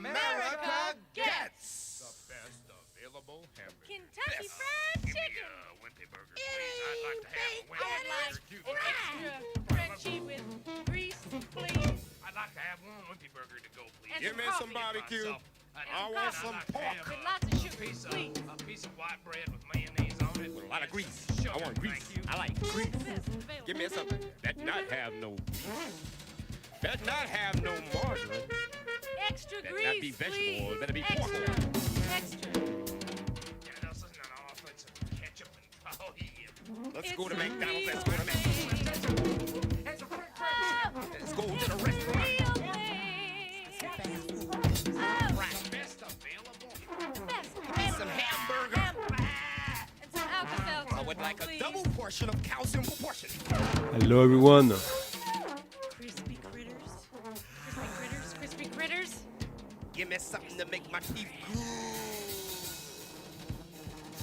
America gets the best available hamburger. Kentucky Fried Chicken. Wimpy burger, please. I'd like to have a wimpy I'd like burger. an extra crunchy with grease, please. I'd like to have one wimpy burger to go, please. And Give me some barbecue. I want some pork. With lots of sugar, please. A piece of white bread with mayonnaise on it. With a lot of grease. Sugar, I want grease. thank you. I like grease. Give me something. That not have no grease. That not have no margarine. Extra That grease, not be vegetable. please. Better be extra. pork. Extra. Yeah, this isn't an offer. It's a ketchup and oh, yeah. Let's It's go to a McDonald's. Let's real go to McDonald's. thing. Let's go to the It's a restaurant. real thing. Oh, Best available. best Some hamburger. and some Alka-Seltzer, I would like a please. double portion of calcium proportion. Hello everyone. Crispy critters. Crispy critters. Crispy critters. Give me something to make my teeth good.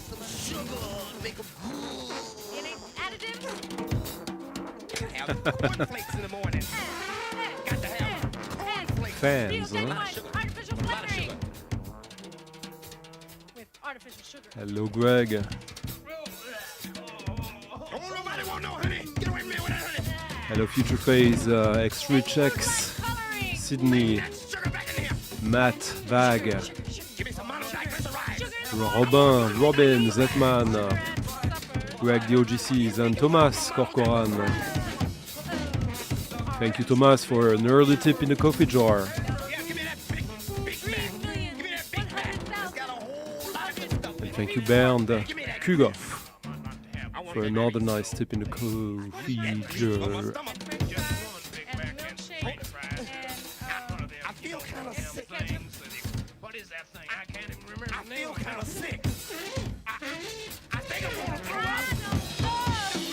Some sugar to make them good. Any additives? Have cornflakes in the morning. Got to have cornflakes. Fans, Real huh? genuine artificial A lot of flavoring. sugar. With artificial sugar. Hello Greg. Don't nobody want no honey. Get away from me with that honey. Hello Future Phase, X-Rich X, Coloring. Sydney, That sugar back in here. Matt, Vag, Give me some monodiglyceride. Robin, Zetman, Greg the OGCs, and Thomas Corcoran. Thank you Thomas for an early tip in the coffee jar. Yeah, give me that big Mac. Give me that big Mac. It's got a whole lot of good stuff in And it. thank you Bernd Kugoff I want for another nice tip in the coffee my jar. stomach. Just one Big And Mac milkshake. and fries. One of them I feel kind of sick. things that what is that thing? I can't even remember I the name feel of it. kind of sick. I think I'm gonna throw up.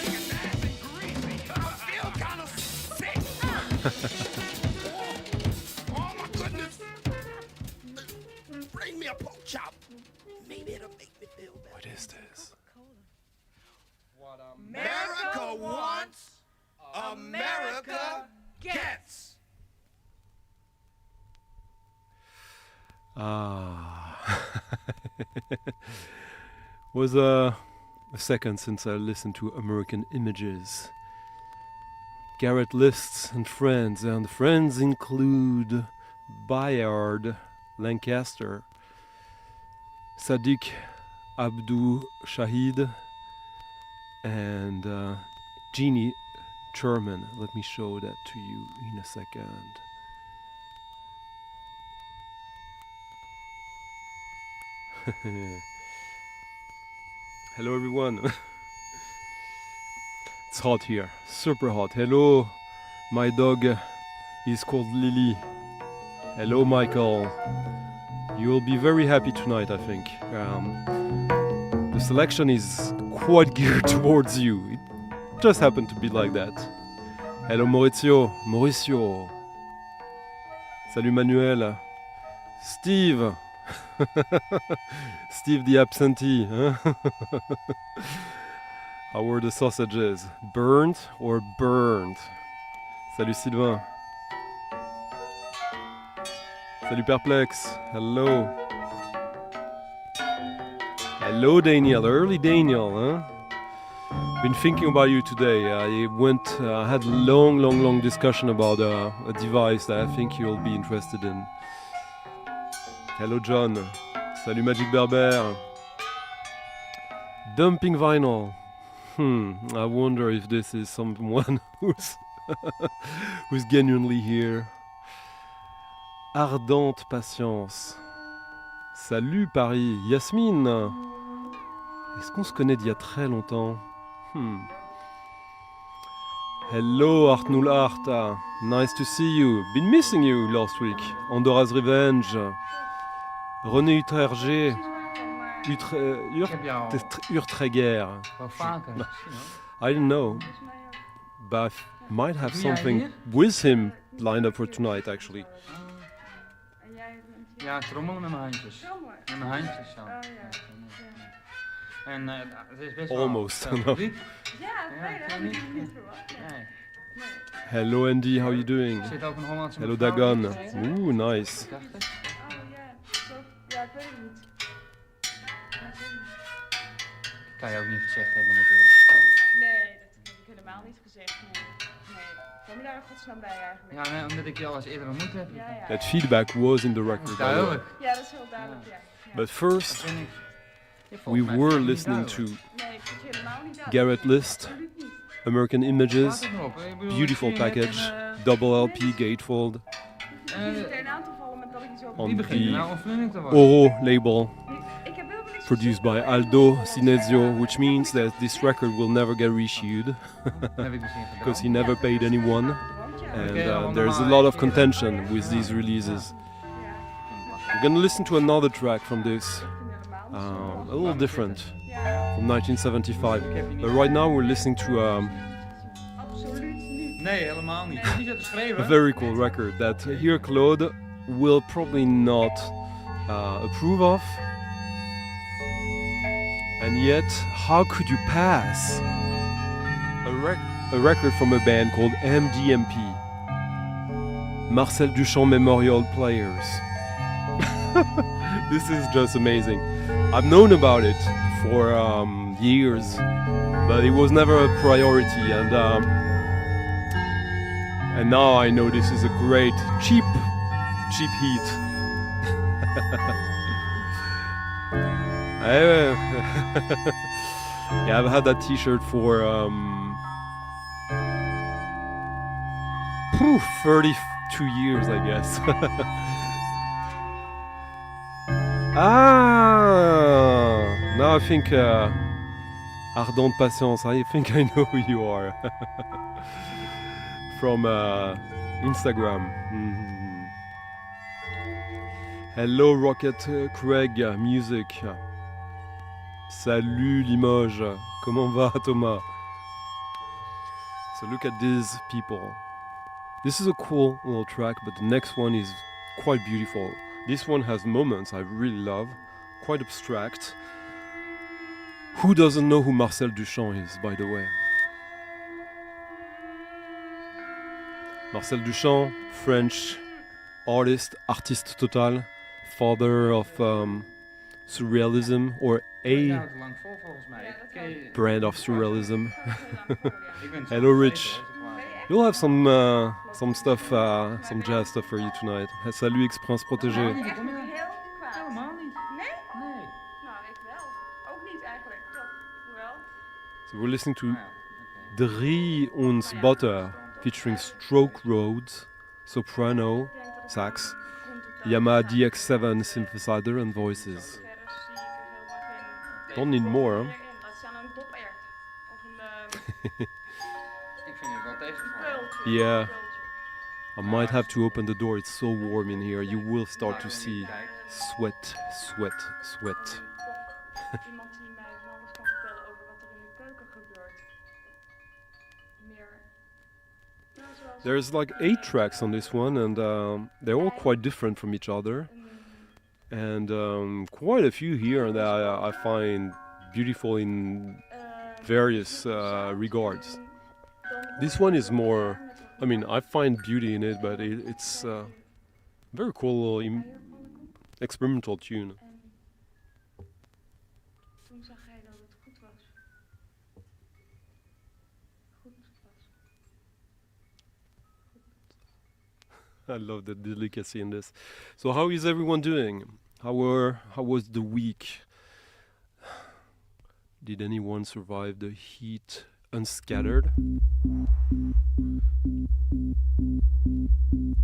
It's nice and greasy. I feel kind of sick. Oh my goodness. Bring me a pork chop. Maybe it'll make me feel better. What is this? America wants, America gets. Was a second since I listened to American Images. Garrett List and friends include Byard Lancaster, Sadiq Abdou Shahid, and Jeannie Sherman. Let me show that to you in a second. Hello everyone. It's hot here, super hot. Hello, my dog is called Lily. Hello Michael. You will be very happy tonight, I think. The selection is quite geared towards you. It just happened to be like that. Hello Mauricio. Salut Manuel. Steve. Steve the absentee. Huh? How were the sausages? Burnt or burned? Salut Sylvain. Salut Perplex. Hello. Hello Daniel. Early Daniel, huh? Been thinking about you today. I had a long discussion about a device that I think you'll be interested in. Hello John. Salut Magic Berber. Dumping vinyl. I wonder if this is someone who's genuinely here. Ardente patience. Salut Paris. Yasmine. Est-ce qu'on se connaît d'il y a très longtemps? Hello Artnul Arta. Nice to see you. Been missing you last week. Andora's Revenge. René Utreger. Urtreger. Wel vaker, misschien hoor. I don't know. But I might have something with him lined up for tonight actually. Ja, trommelen met mijn handjes. Met mijn handjes zo. Ja, en het is best Almost. wel publiek. Ja, nee, dat heb ik niet verwacht. Nee. Hello Andy, how you doing? Er zit ook een Hollandse Hello mevrouw Dagon. in. Ooh, nice. Dacht ik. dat weet ik niet. Kan je ook niet gezegd hebben natuurlijk. Nee, dat heb ik helemaal niet gezegd. Nee. Kom je daar in godsnaam bij eigenlijk? Ja, nee, omdat ik je al eens eerder ontmoet heb. Ja. That feedback was in the record. by the way. Duidelijk. Ja, dat is heel duidelijk, ja. But Dat first, vind ik. Ja, we volgens mij were vind ik niet listening to duidelijk. Nee, ik vind je helemaal niet duidelijk. Garrett List, Absoluut niet. American Images, Staat er nog op, hè? Ik bedoel, beautiful ik zie net package, een, double LP gatefold Je zit er aan te vallen met dat ik iets over... on die begint the nou een flinning te worden. Oro label, Ik heb helemaal niks produced gezegd. by Aldo Sinezio, which means that this record will never get reissued Dat heb ik misschien gedaan. because he never paid anyone, and there's a lot of contention with these releases. We're gonna listen to another track from this, a little different, from 1975. But right now we're listening to Absoluut niet. Nee, helemaal niet. Het is niet zo te a schrijven. very cool record that here Claude will probably not approve of. And yet, how could you pass a record from a band called MDMP? Marcel Duchamp Memorial Players. This is just amazing. I've known about it for years, but it was never a priority, and now I know this is a great, cheap heat. Yeah, I've had that T-shirt for 32 years, I guess. Now I think Ardente Patience. I think I know who you are from Instagram. Mhm. Hello Rocket Craig Music. Salut Limoges. Comment va Thomas? So look at these people. This is a cool little track, but the next one is quite beautiful. This one has moments I really love, quite abstract. Who doesn't know who Marcel Duchamp is, by the way? Marcel Duchamp, French artiste total, father of surrealism, or a Ja, te lang vol volgens mij. Oké. brand of surrealism. Ik ben het Hello, zelf Rich. vergeten, als ik maar- We'll have some stuff, some jazz stuff for you tonight. Salut Ex-Prince Protégé. Echt heel kwaad. Helemaal niet. Nee? Nee. Nou, ik wel. Ook niet eigenlijk. Wel. So we're listening to Nou ja, oké. Drie Ons Butter featuring Stroke Rhodes, soprano, sax, Yamaha DX7 synthesizer and voices. Don't need more, huh? Laat staan een dopert. Of een Ik vind het wel tegenvallen. peultje. Yeah. I might have to open the door, it's so warm in here. You will start to see sweat. Iemand die mij van alles kan vertellen over wat er in de keuken gebeurt. Meer. Nou, zoals There's like 8 tracks on this one, and they're all quite different from each other. And quite a few here that I find beautiful in various regards. This one is more, I mean, I find beauty in it, but it's a very cool little experimental tune. Toen zag hij dat het goed was. Goed was. I love the delicacy in this. So how is everyone doing? How was the week? Did anyone survive the heat unscattered?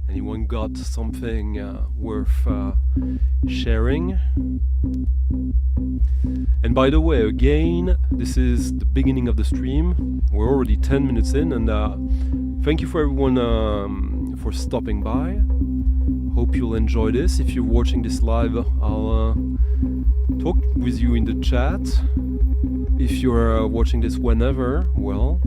Anyone got something worth sharing? And by the way, again, this is the beginning of the stream. We're already 10 minutes in, and thank you for everyone for stopping by. Hope you'll enjoy this. If you're watching this live, I'll talk with you in the chat. If you're watching this whenever, well,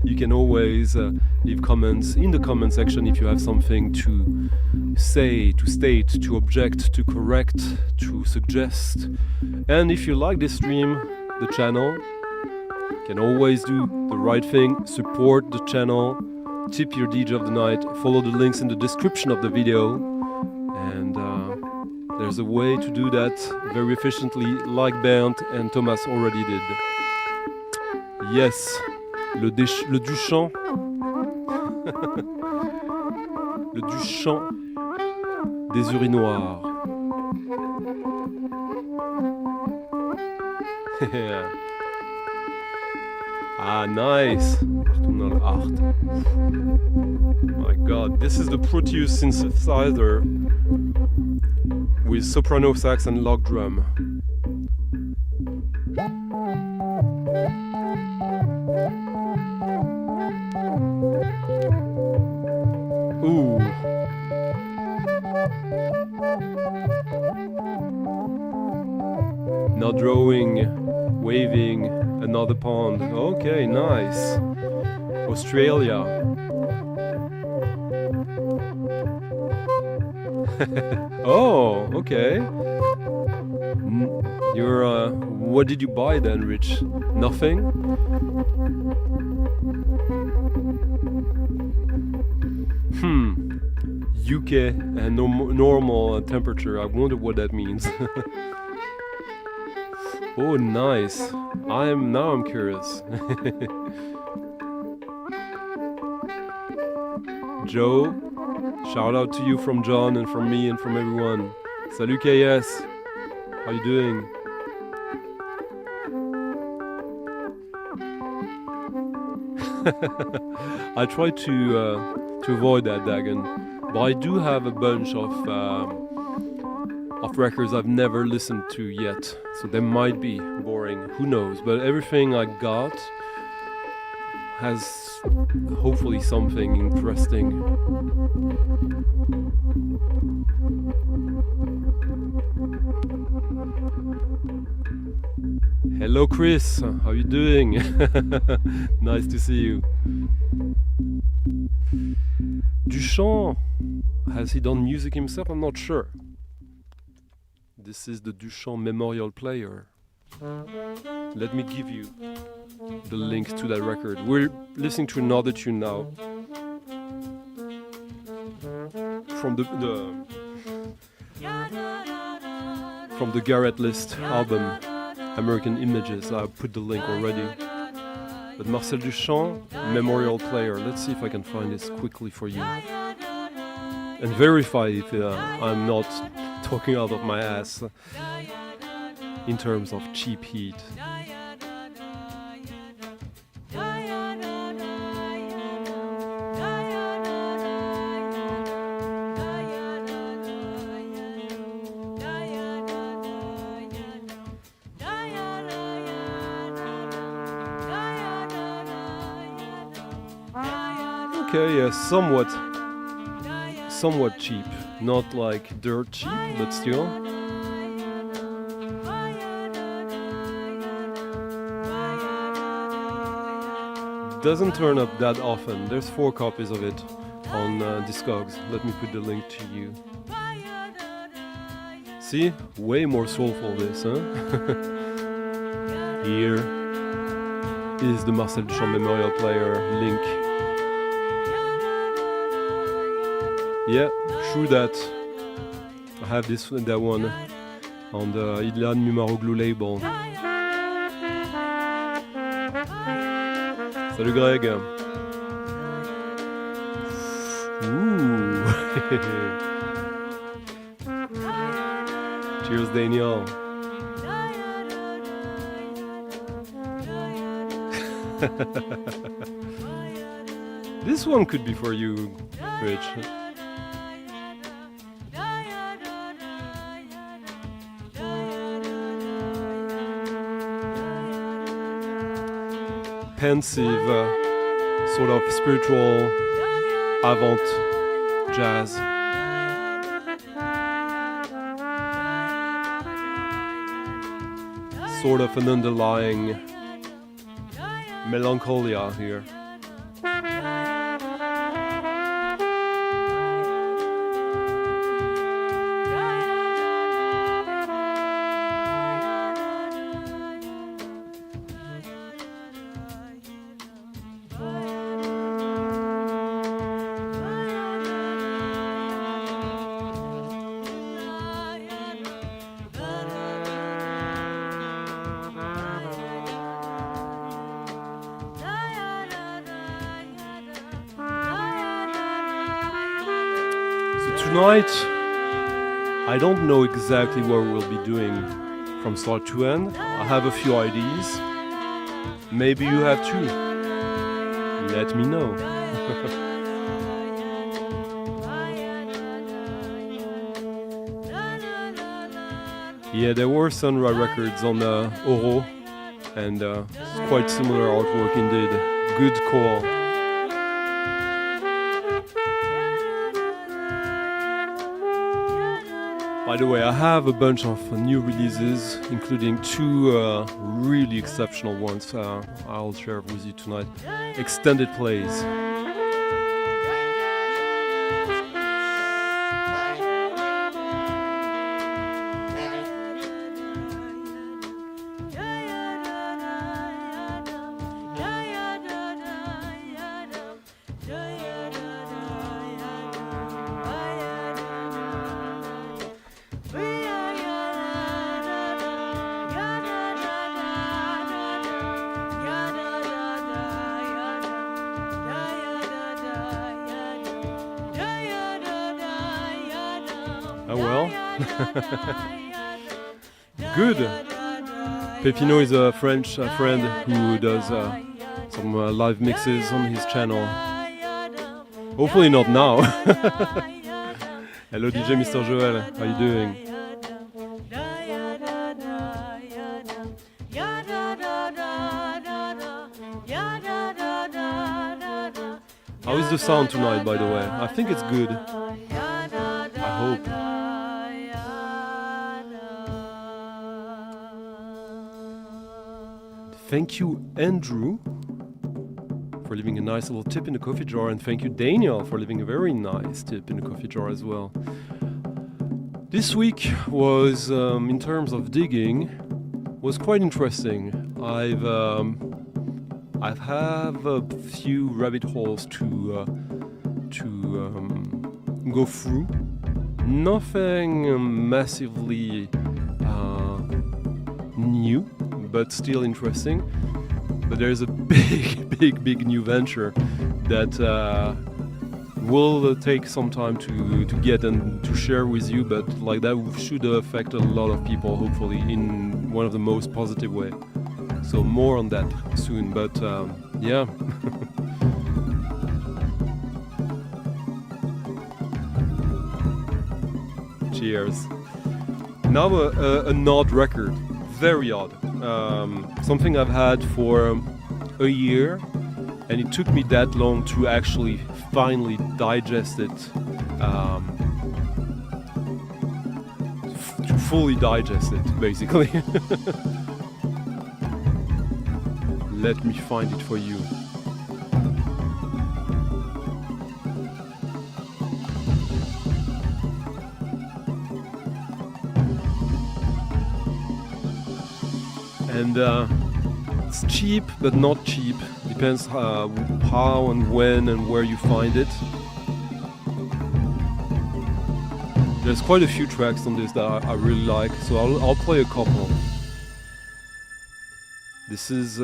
you can always leave comments in the comment section if you have something to say, to state, to object, to correct, to suggest. And if you like this stream, the channel, you can always do the right thing, support the channel, tip your DJ of the night, follow the links in the description of the video, and There's a way to do that very efficiently, like Bernd and Thomas already did. Yes, le Duchamp. Le Duchamp des urinoirs. Ah, nice. My god, this is the Proteus synthesizer with soprano sax and log drum. Ooh. Now drawing, waving, another pond. Okay, nice. Australia. Oh, okay. You're, what did you buy then, Rich? Nothing? UK and normal temperature. I wonder what that means. Oh, nice. Now I'm curious. Joe, shout out to you from John and from me and from everyone. Salut KS. How you doing? I try to avoid that, Dagon, but I do have a bunch of records I've never listened to yet, so they might be boring. Who knows? But everything I got has hopefully something interesting. Hello Chris, how you doing? Nice to see you. Duchamp, has he done music himself? I'm not sure. This is the Duchamp Memorial Player. Let me give you the link to that record. We're listening to another tune now from the Garrett List album, American Images. I put the link already. But Marcel Duchamp Memorial Player. Let's see if I can find this quickly for you and verify if I'm not talking out of my ass in terms of cheap heat. Okay, yeah, somewhat cheap, not like dirt cheap, but still. Doesn't turn up that often. There's 4 copies of it on Discogs. Let me put the link to you. See? Way more soulful this, huh? Here is the Marcel Duchamp Memorial Player link. Yeah, true that. I have that one on the Ilan Mumaroglu label. Salut Greg. Ooh. Cheers Daniel. This one could be for you, Rich. Pensive, sort of spiritual avant jazz. Sort of an underlying melancholia here. Tonight, I don't know exactly what we'll be doing from start to end. I have a few ideas. Maybe you have too. Let me know. Yeah, there were Sunra records on Oro, and it's quite similar artwork indeed. Good call. By the way, I have a bunch of new releases, including two really exceptional ones I'll share with you tonight. Extended plays. Oh well. Good. Pepino is a French friend who does some live mixes on his channel. Hopefully not now. Hello DJ Mr. Joel, how you doing? How is the sound tonight, by the way? I think it's good. I hope. Thank you, Andrew, for leaving a nice little tip in the coffee jar, and thank you, Daniel, for leaving a very nice tip in the coffee jar as well. This week was, in terms of digging, was quite interesting. I've have a few rabbit holes to go through. Nothing massively new, but still interesting. But there's a big new venture that will take some time to get and to share with you, but like that should affect a lot of people, hopefully, in one of the most positive way. So more on that soon, but yeah. Cheers. Now an odd record, very odd. Something I've had for a year, and it took me that long to actually finally digest it, to fully digest it, basically. Let me find it for you. And it's cheap, but not cheap. Depends how and when and where you find it. There's quite a few tracks on this that I really like, so I'll play a couple. This is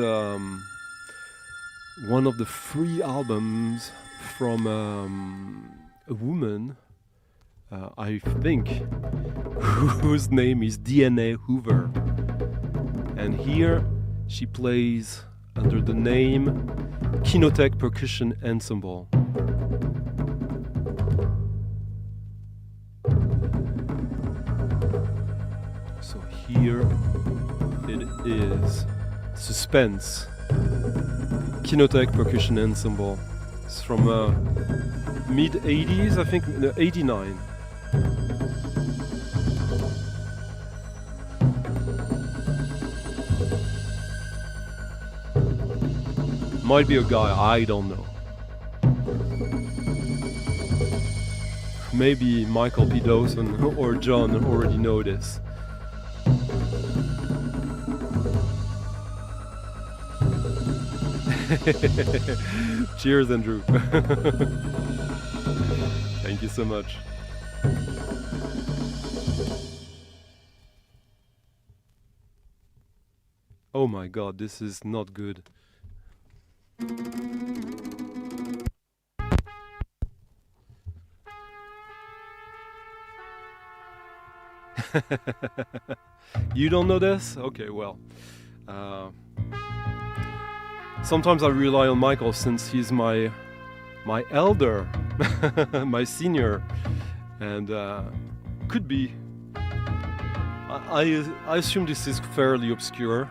one of the 3 albums from a woman, I think, whose name is DNA Hoover. And here she plays under the name Kinothek Percussion Ensemble. So here it is. Suspense. Kinothek Percussion Ensemble. It's from mid 80s, I think, 89. Might be a guy, I don't know. Maybe Michael P. Dawson or John already know this. Cheers, Andrew. Thank you so much. Oh my god, this is not good. You don't know this? Okay, well. Sometimes I rely on Michael since he's my elder, my senior, and could be. I assume this is fairly obscure,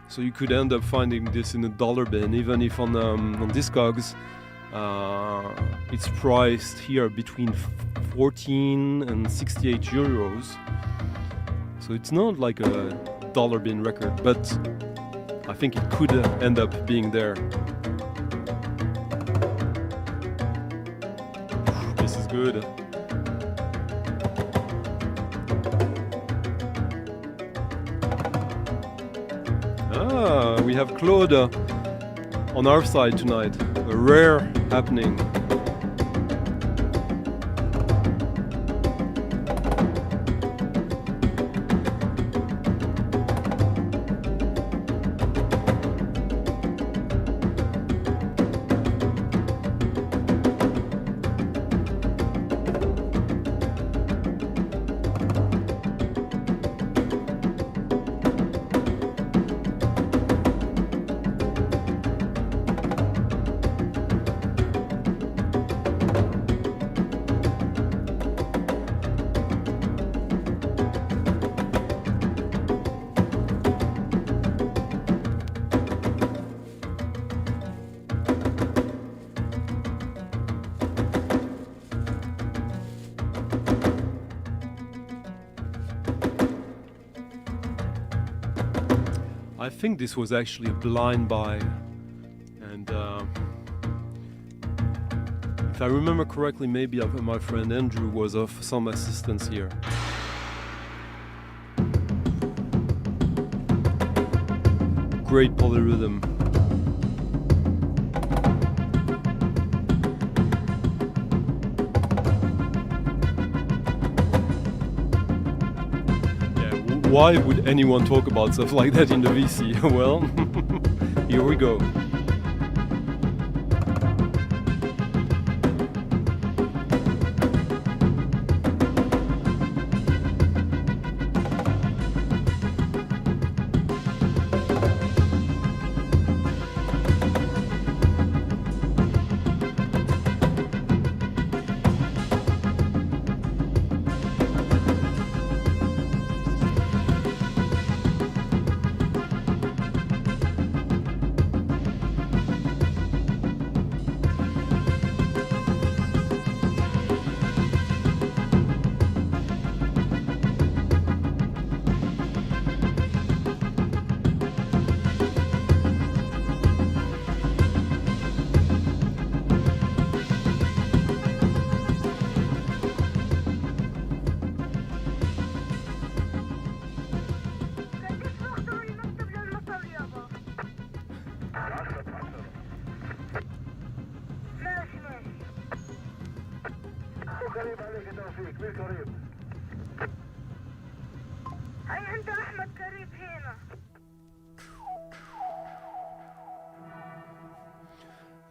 so you could end up finding this in a dollar bin, even if on Discogs it's priced here between 14 and 68 euros. So it's not like a dollar bin record, but I think it could end up being there. This is good. We have Claude on our side tonight. A rare happening. I think this was actually a blind buy, and if I remember correctly, maybe my friend Andrew was of some assistance here. Great polyrhythm. Why would anyone talk about stuff like that in the VC? Well, here we go.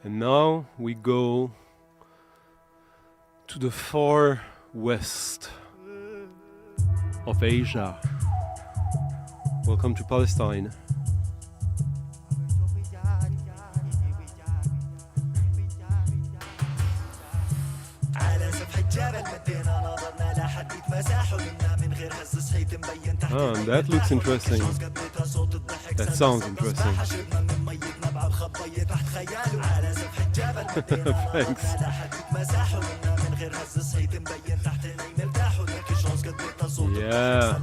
And now we go to the far west of Asia. Welcome to Palestine. Ah, that looks interesting. That sounds interesting. Thanks. Yeah.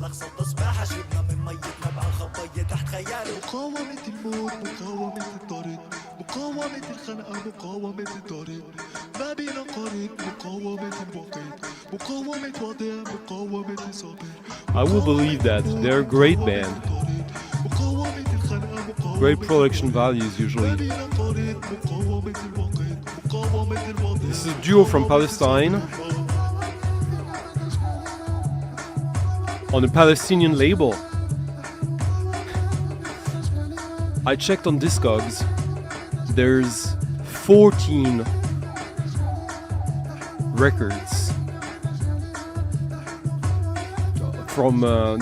I will believe that. They're a great band. Great production values usually. This is a duo from Palestine on a Palestinian label. I checked on Discogs. There's 14 records from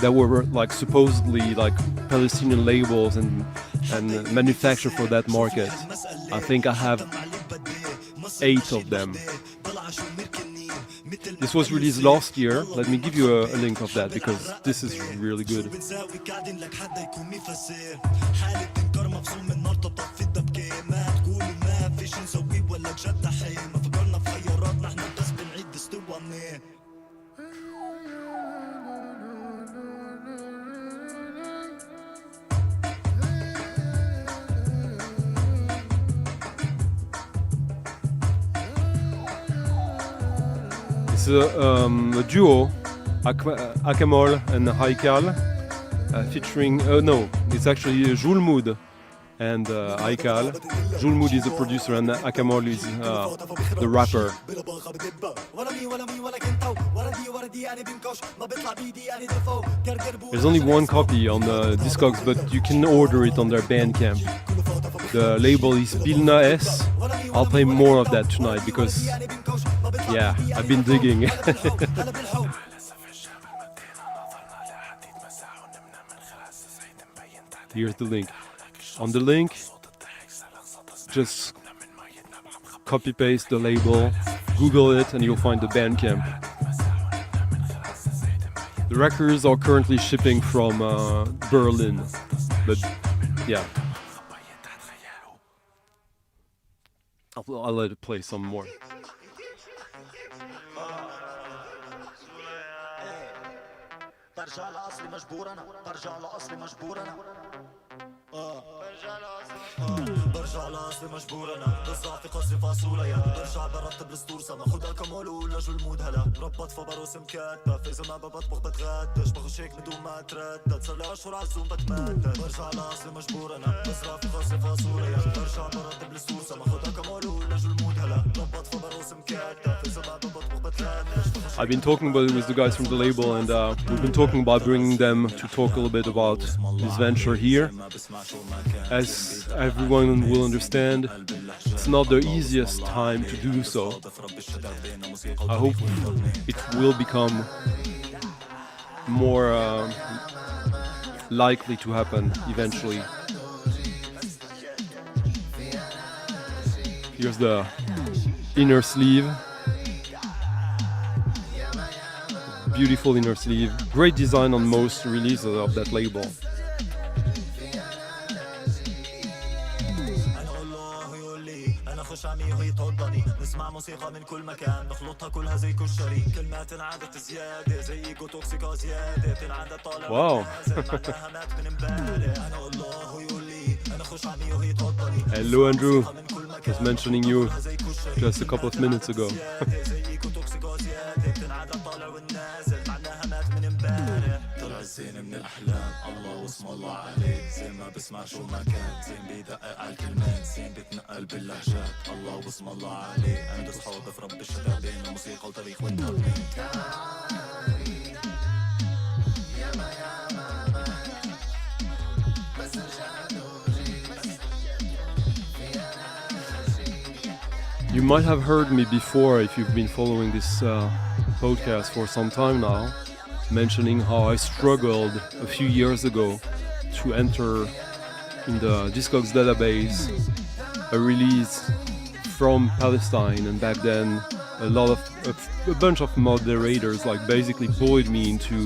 that were like supposedly like Palestinian labels and manufactured for that market. I think I have 8 of them. This was released last year. Let me give you a link of that because this is really good. It's a duo, Acamol and Haikal, featuring, no, it's actually Julmud and Haikal. Julmud is the producer and Acamol is the rapper. There's only one copy on Discogs, but you can order it on their Bandcamp. The label is Bilna'es. I'll play more of that tonight because, yeah, I've been digging. Here's the link. On the link, just copy paste the label, Google it, and you'll find the Bandcamp. The records are currently shipping from Berlin, but yeah. I'll let it play some more. برجع لاصلي مجبور انا بزرع في قصري فاصوليا برجع برتب السطور سما خد اكامول ولا جلمود هلا ربط فبروس مكتف اذا ما بطبخ بتغدش بخش هيك بدون ما اتردد صار لي اشهر عالزوم بتمدد برجع لاصلي مجبور انا بزرع في قصري فاصوليا برجع برتب السطور سما خد اكامول ولا جلمود هلا ربط فبروس مكتف اذا ما بطبخ بتغدش. I've been talking about it with the guys from the label, and we've been talking about bringing them to talk a little bit about this venture here. As everyone will understand, it's not the easiest time to do so. I hope it will become more likely to happen eventually. Here's the inner sleeve. Beautiful inner sleeve. Great design on most releases of that label. نسمع موسيقى من كل مكان نخلطها كلها زي كشري كلمات انعادت زيادة زي ايجو توكسيكا زيادة تنعاد طالع واو. معناها مات من امبارح انا والله يقولي انا خش عمي وهي تفضلي. Hello Andrew, was mentioning you just a couple of minutes ago. زين من الأحلام الله واسم الله عليه زين ما بسمع شو ما كان زين بيدقق على الكلمات زين بتنقل باللهجات الله واسم الله عليه أنا بصحاب في رب الشباب بين الموسيقى والتاريخ والترميم. You might have heard me before if you've been following this podcast for some time now, mentioning how I struggled a few years ago to enter in the Discogs database a release from Palestine, and back then a bunch of moderators like basically bullied me into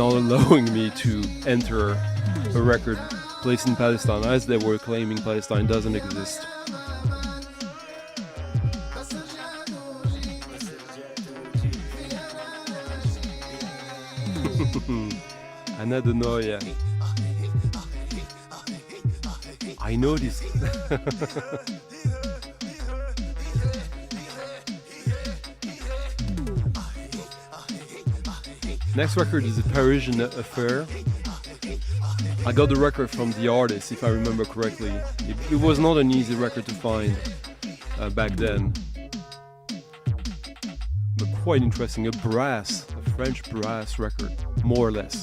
not allowing me to enter a record placed in Palestine, as they were claiming Palestine doesn't exist. أنا دنيا I know this. Next record is a Parisian affair. I got the record from the artist, if I remember correctly. It was not an easy record to find back then, but quite interesting. A French brass record, more or less.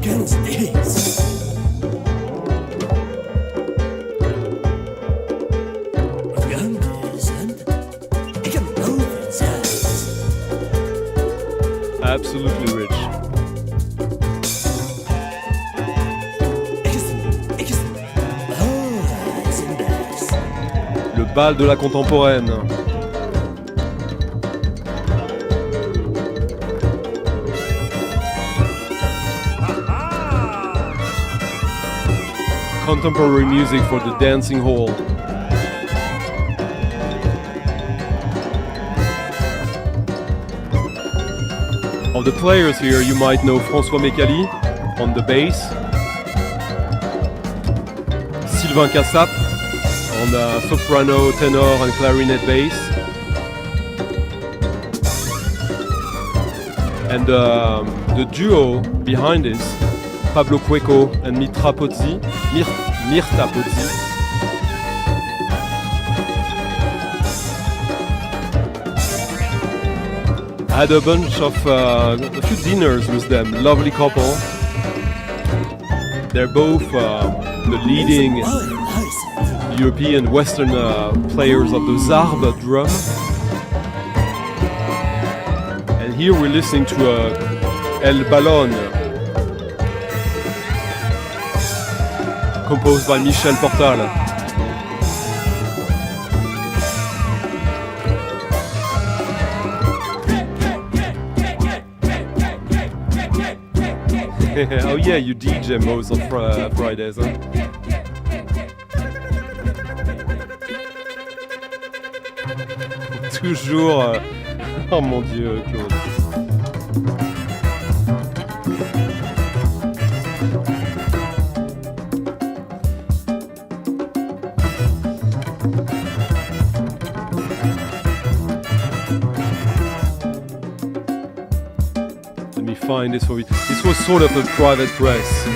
kent deze. Ik heb overzet. Absolutely rich. Le bal de la contemporaine. Contemporary music for the dancing hall. Of the players here, you might know François McKinley on the bass, Sylvain Kassap on the soprano, tenor and clarinet bass, and the duo behind this, Pablo Cueco and Mirta Pozzi. I had a bunch of a few dinners with them. Lovely couple. They're both the leading European Western players of the zarb drum. And here we're listening to El Ballon, composed by Michel Portal. Oh yeah, you DJ most on Fridays, huh? Toujours... Oh mon Dieu, Claude. Find this for you. This was sort of a private press.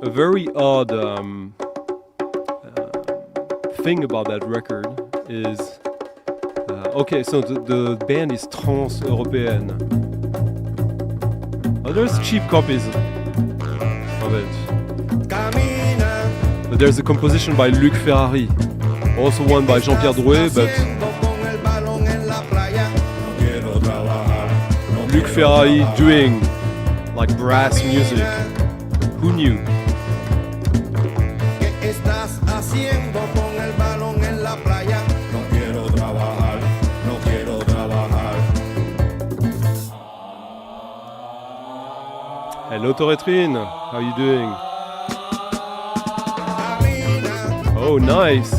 A very odd thing about that record is okay, so the band is trans-européenne. There's cheap copies of it, but there's a composition by Luc Ferrari. Also one by Jean-Pierre Drouet, but Luc Ferrari doing like brass music. Who knew? Hello Toretrine, how are you doing? Oh, nice!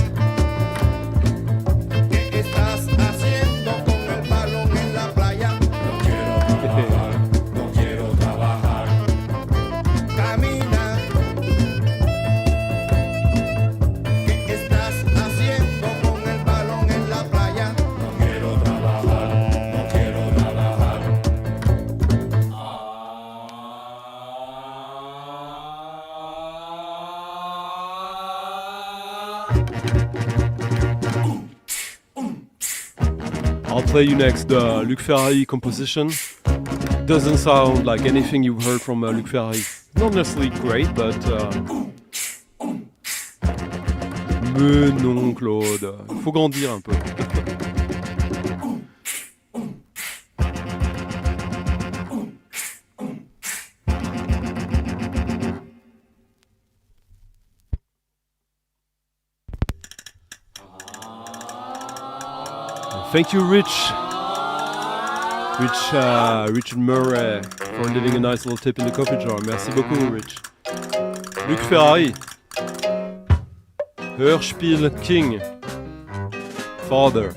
I'll play you next the Luc Ferrari composition. Doesn't sound like anything you've heard from Luc Ferrari. Not necessarily great, but mais non, Claude, il faut grandir un peu. Thank you, Richard Murray, for leaving a nice little tip in the coffee jar. Merci beaucoup, Rich. Luc Ferrari, Hörspiel King, Father.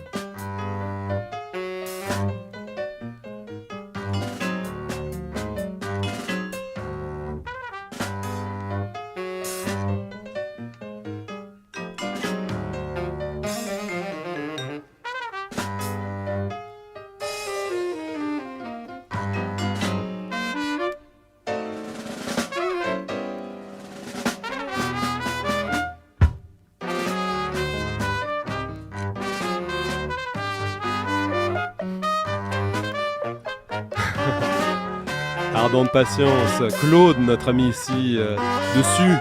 Ardente patience. Claude, notre ami ici, dessus,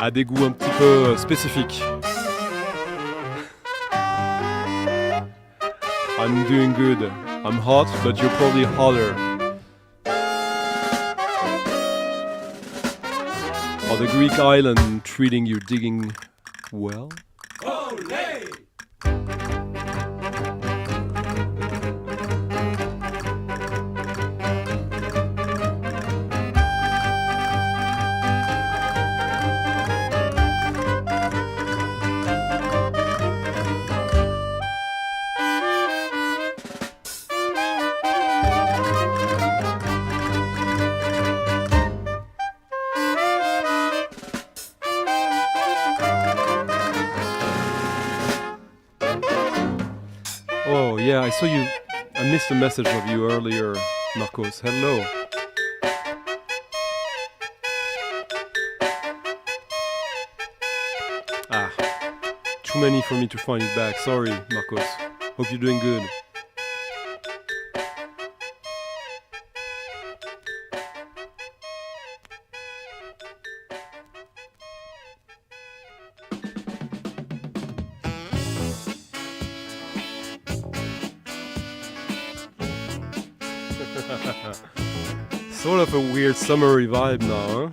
a des goûts un petit peu spécifiques. I'm doing good. I'm hot, but you're probably hotter. Are the Greek island treating you digging well? Oh yeah, I saw you. I missed a message of you earlier, Marcos. Hello. Ah, too many for me to find it back. Sorry, Marcos. Hope you're doing good. Sort of a weird summery vibe now, huh?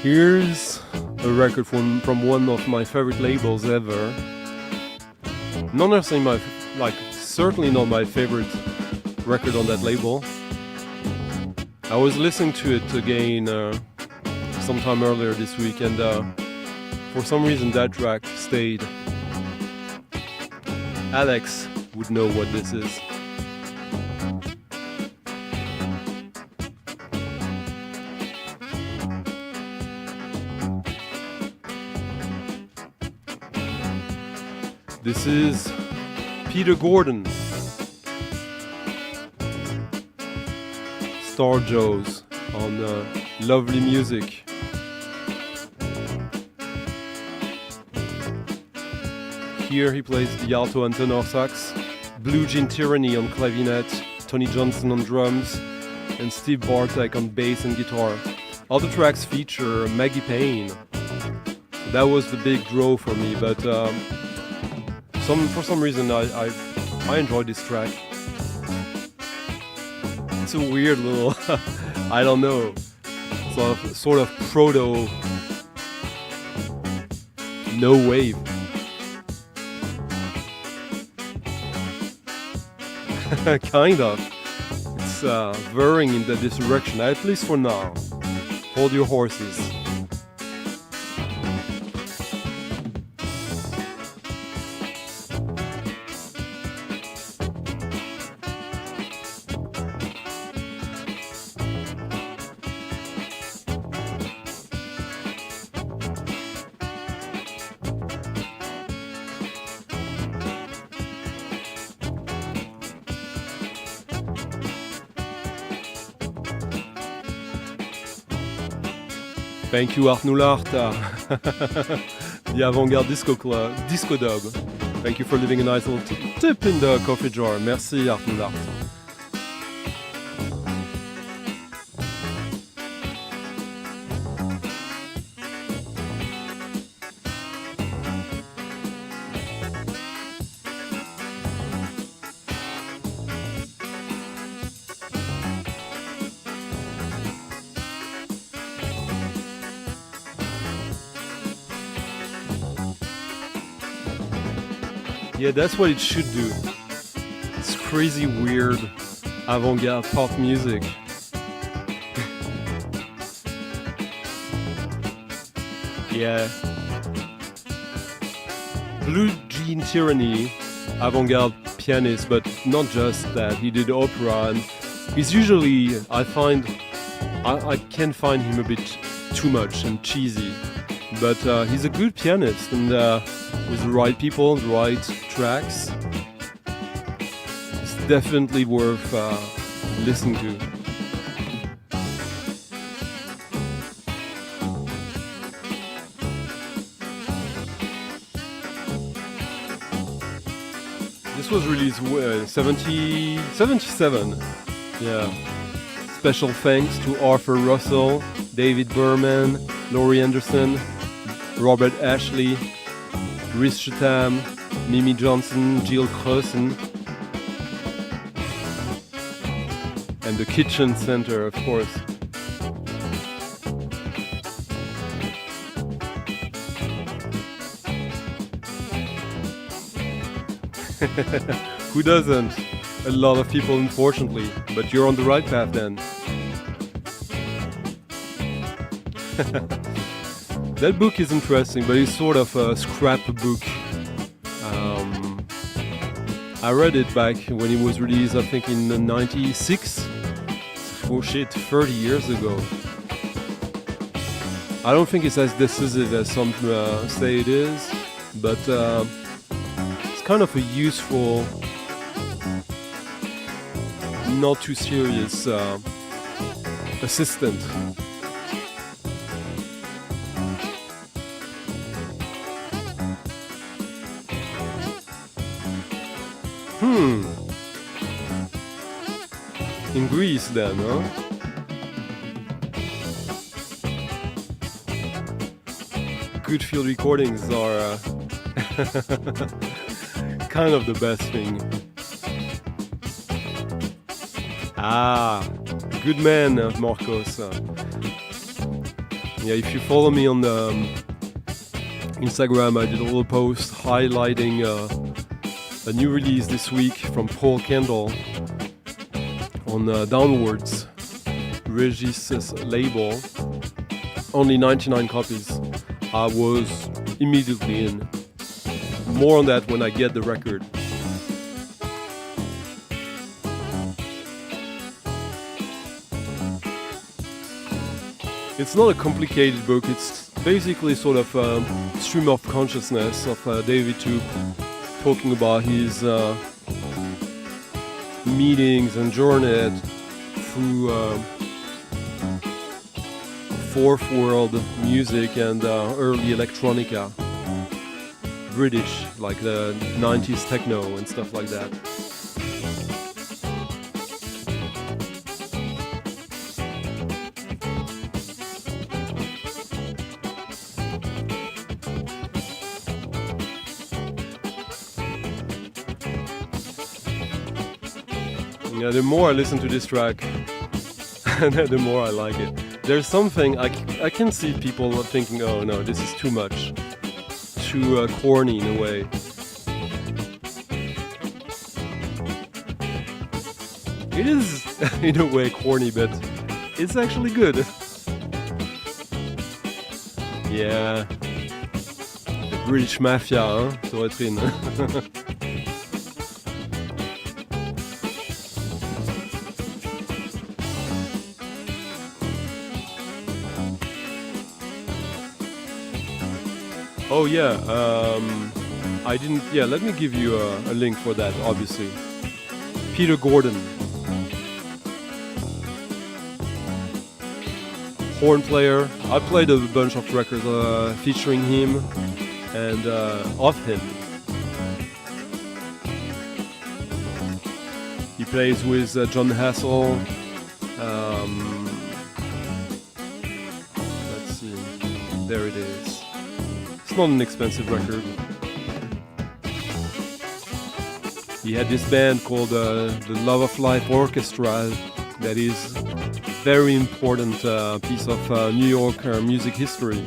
Here's a record from one of my favorite labels ever. Not necessarily certainly not my favorite record on that label. I was listening to it again sometime earlier this week, and for some reason that track stayed. Alex would know what this is. This is Peter Gordon, Star Joes on Lovely Music. Here he plays the alto and tenor sax, Blue Jean Tyranny on clavinet, Tony Johnson on drums, and Steve Bartek on bass and guitar. Other tracks feature Maggie Payne. That was the big draw for me, but for some reason I enjoyed this track. It's a weird little, I don't know, sort of proto no wave. Kind of. It's veering in this direction, at least for now. Hold your horses. Thank you, Art Noulart, the Avant-Garde Disco Club, Disco Dub. Thank you for leaving a nice little tip in the coffee jar. Merci, Art Noulart. Yeah, that's what it should do. It's crazy, weird, avant-garde pop music. Yeah. Blue Jean Tyranny, avant-garde pianist, but not just that. He did opera, and he's usually, I can find him a bit too much and cheesy. But he's a good pianist, and with the right people, the right tracks, it's definitely worth listening to. This was released 77. Yeah. Special thanks to Arthur Russell, David Berman, Laurie Anderson, Robert Ashley, Rhys Chatham, Mimi Johnson, Jill Crossan, and the Kitchen Center, of course. Who doesn't? A lot of people, unfortunately, but you're on the right path then. That book is interesting, but it's sort of a scrapbook. I read it back when it was released, I think in '96. Oh shit, 30 years ago. I don't think it's as decisive as some say it is, but it's kind of a useful, not too serious assistant. In Greece then, huh? Good field recordings are kind of the best thing. Ah, good man, Marcos. Yeah, if you follow me on Instagram, I did a little post highlighting a new release this week from Paul Kendall on Downwards, Regis' label. Only 99 copies. I was immediately in. More on that when I get the record. It's not a complicated book, it's basically sort of a stream of consciousness of David Tout talking about his meetings and journey through fourth world music and early electronica. British, like the 90s techno and stuff like that. Yeah, the more I listen to this track, the more I like it. There's something, I can see people thinking, oh no, this is too much. Too corny in a way. It is in a way corny, but it's actually good. Yeah. The British Mafia, hein, sur Etrine. Oh yeah, I didn't. Yeah, let me give you a link for that. Obviously, Peter Gordon, horn player. I played a bunch of records featuring him and of him. He plays with John Hassel. Let's see. There it is. It's not an expensive record. He had this band called the Love of Life Orchestra that is very important piece of New York music history.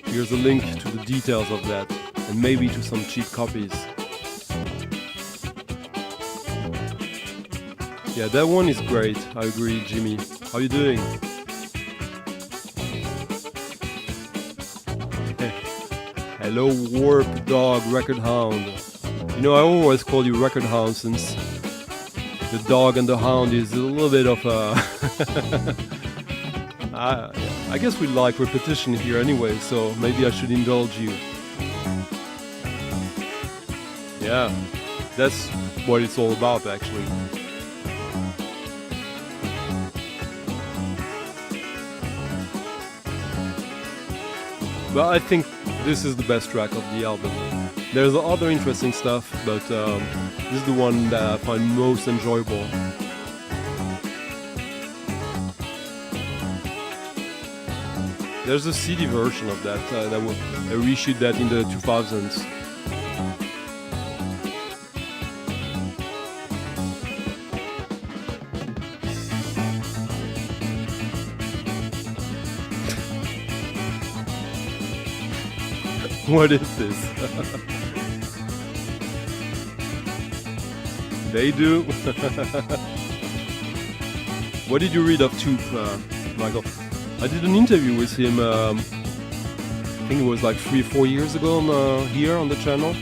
Here's a link to the details of that and maybe to some cheap copies. Yeah, that one is great. I agree, Jimmy. How you doing? Hello, Warp Dog Record Hound. You know, I always call you Record Hound since the dog and the hound is a little bit of a... I guess we like repetition here anyway, so maybe I should indulge you. Yeah, that's what it's all about actually. But I think this is the best track of the album. There's other interesting stuff, but this is the one that I find most enjoyable. There's a CD version of that. I reissued that in the 2000s. What is this? They do. What did you read of Tout, Michael? I did an interview with him, I think it was like 3-4 years ago on, here on the channel.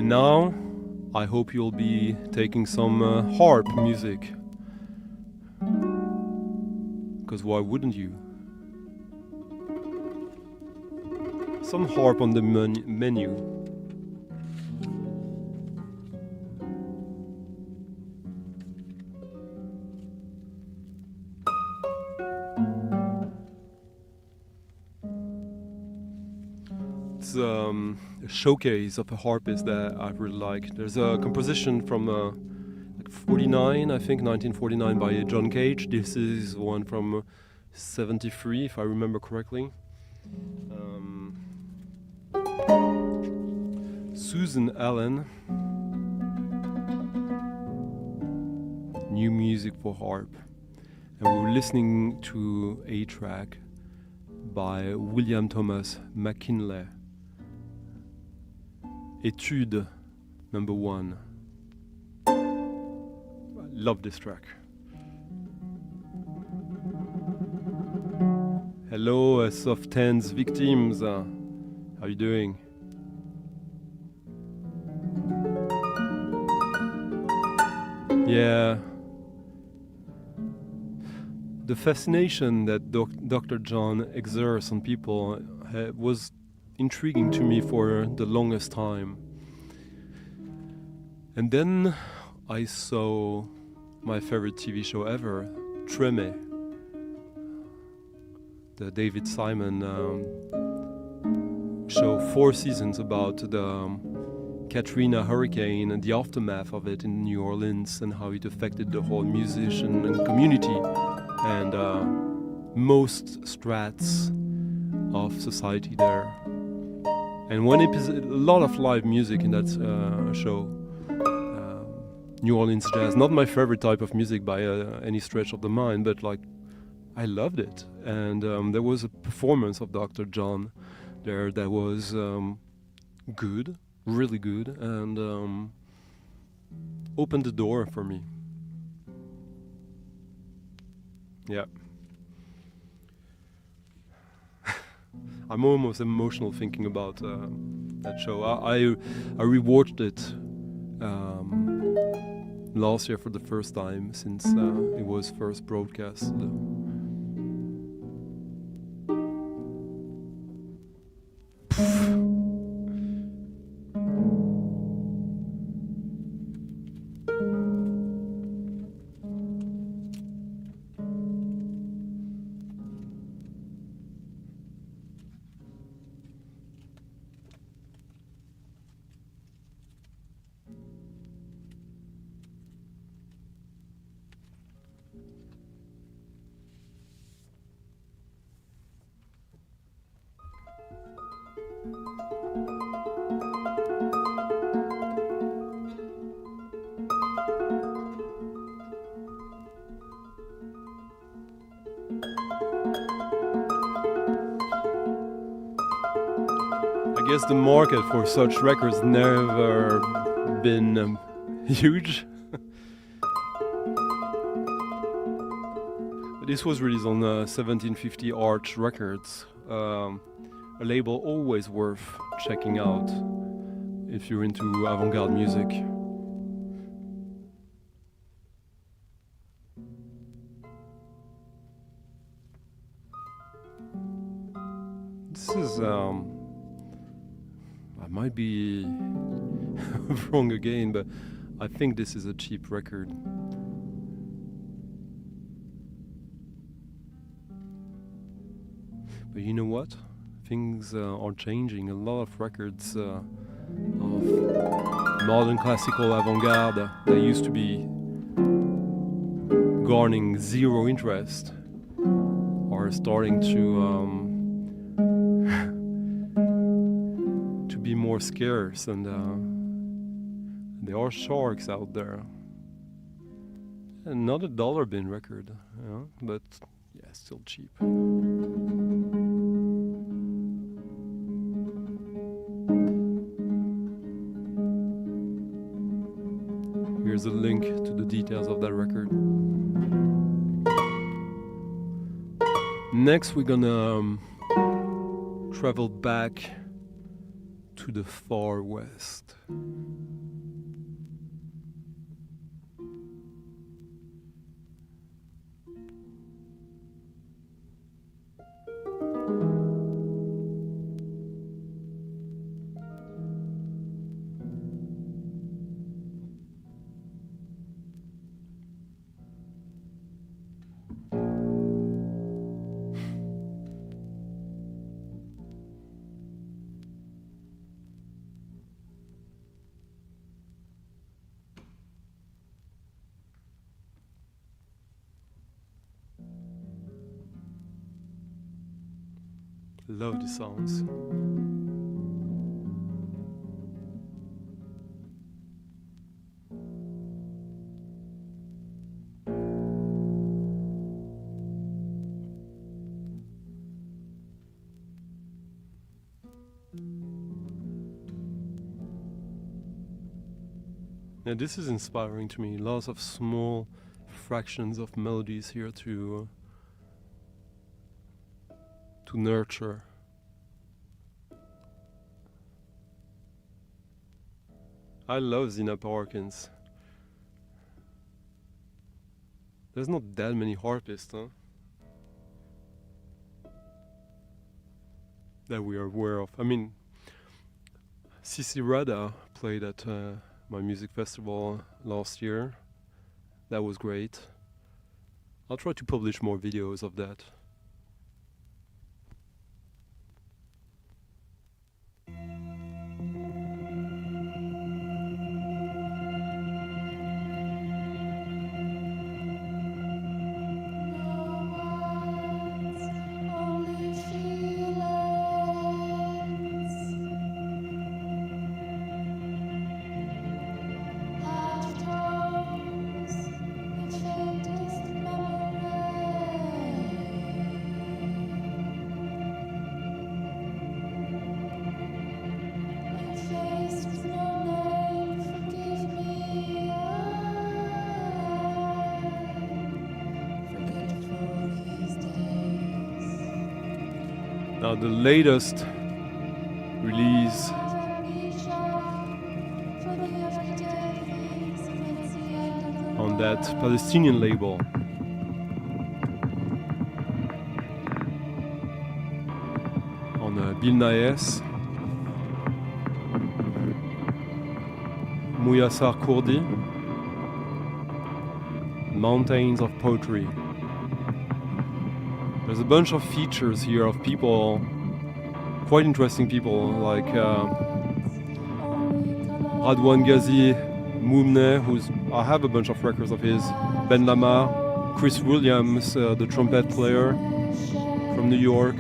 Now, I hope you'll be taking some harp music. Because why wouldn't you? Some harp on the menu. It's a showcase of a harpist that I really like. There's a composition from like 49, I think, 1949 by John Cage. This is one from 73, if I remember correctly. Susan Allen. New music for harp. And we were listening to a track by William Thomas McKinley. Etude number 1. I love this track. Hello, Soft Hands victims. How are you doing? Yeah. The fascination that Dr. John exerts on people was intriguing to me for the longest time. And then I saw my favorite TV show ever, Treme, the David Simon show, 4 seasons about the Katrina hurricane and the aftermath of it in New Orleans and how it affected the whole musician and community and most strats of society there. And one episode, a lot of live music in that show. New Orleans jazz, not my favorite type of music by any stretch of the mind, but like I loved it. And there was a performance of Dr. John there that was good, really good, and opened the door for me. Yeah. I'm almost emotional thinking about that show. I rewatched it last year for the first time since it was first broadcast. I guess the market for such records never been huge. This was released on 1750 Arch Records, a label always worth checking out if you're into avant-garde music. This is, I might be wrong again, but I think this is a cheap record. But you know what? Things are changing. A lot of records of modern classical avant-garde that used to be garnering zero interest are starting to be more scarce, and there are sharks out there. And not a dollar bin record, you know, but yeah, still cheap. Here's a link to the details of that record. Next, we're gonna travel back to the far west. Love the sounds. Now this is inspiring to me. Lots of small fractions of melodies here to nurture. I love Zina Parkins. There's not that many harpists, huh? That we are aware of. I mean, Sissi Rada played at my music festival last year. That was great. I'll try to publish more videos of that. Now the latest release on that Palestinian label on Bilna'es, Muyassar Kurdi, Mountains of Poetry. There's a bunch of features here of people, quite interesting people, like Radwan Ghazi Moumne, I have a bunch of records of his, Ben Lama, Chris Williams, the trumpet player from New York,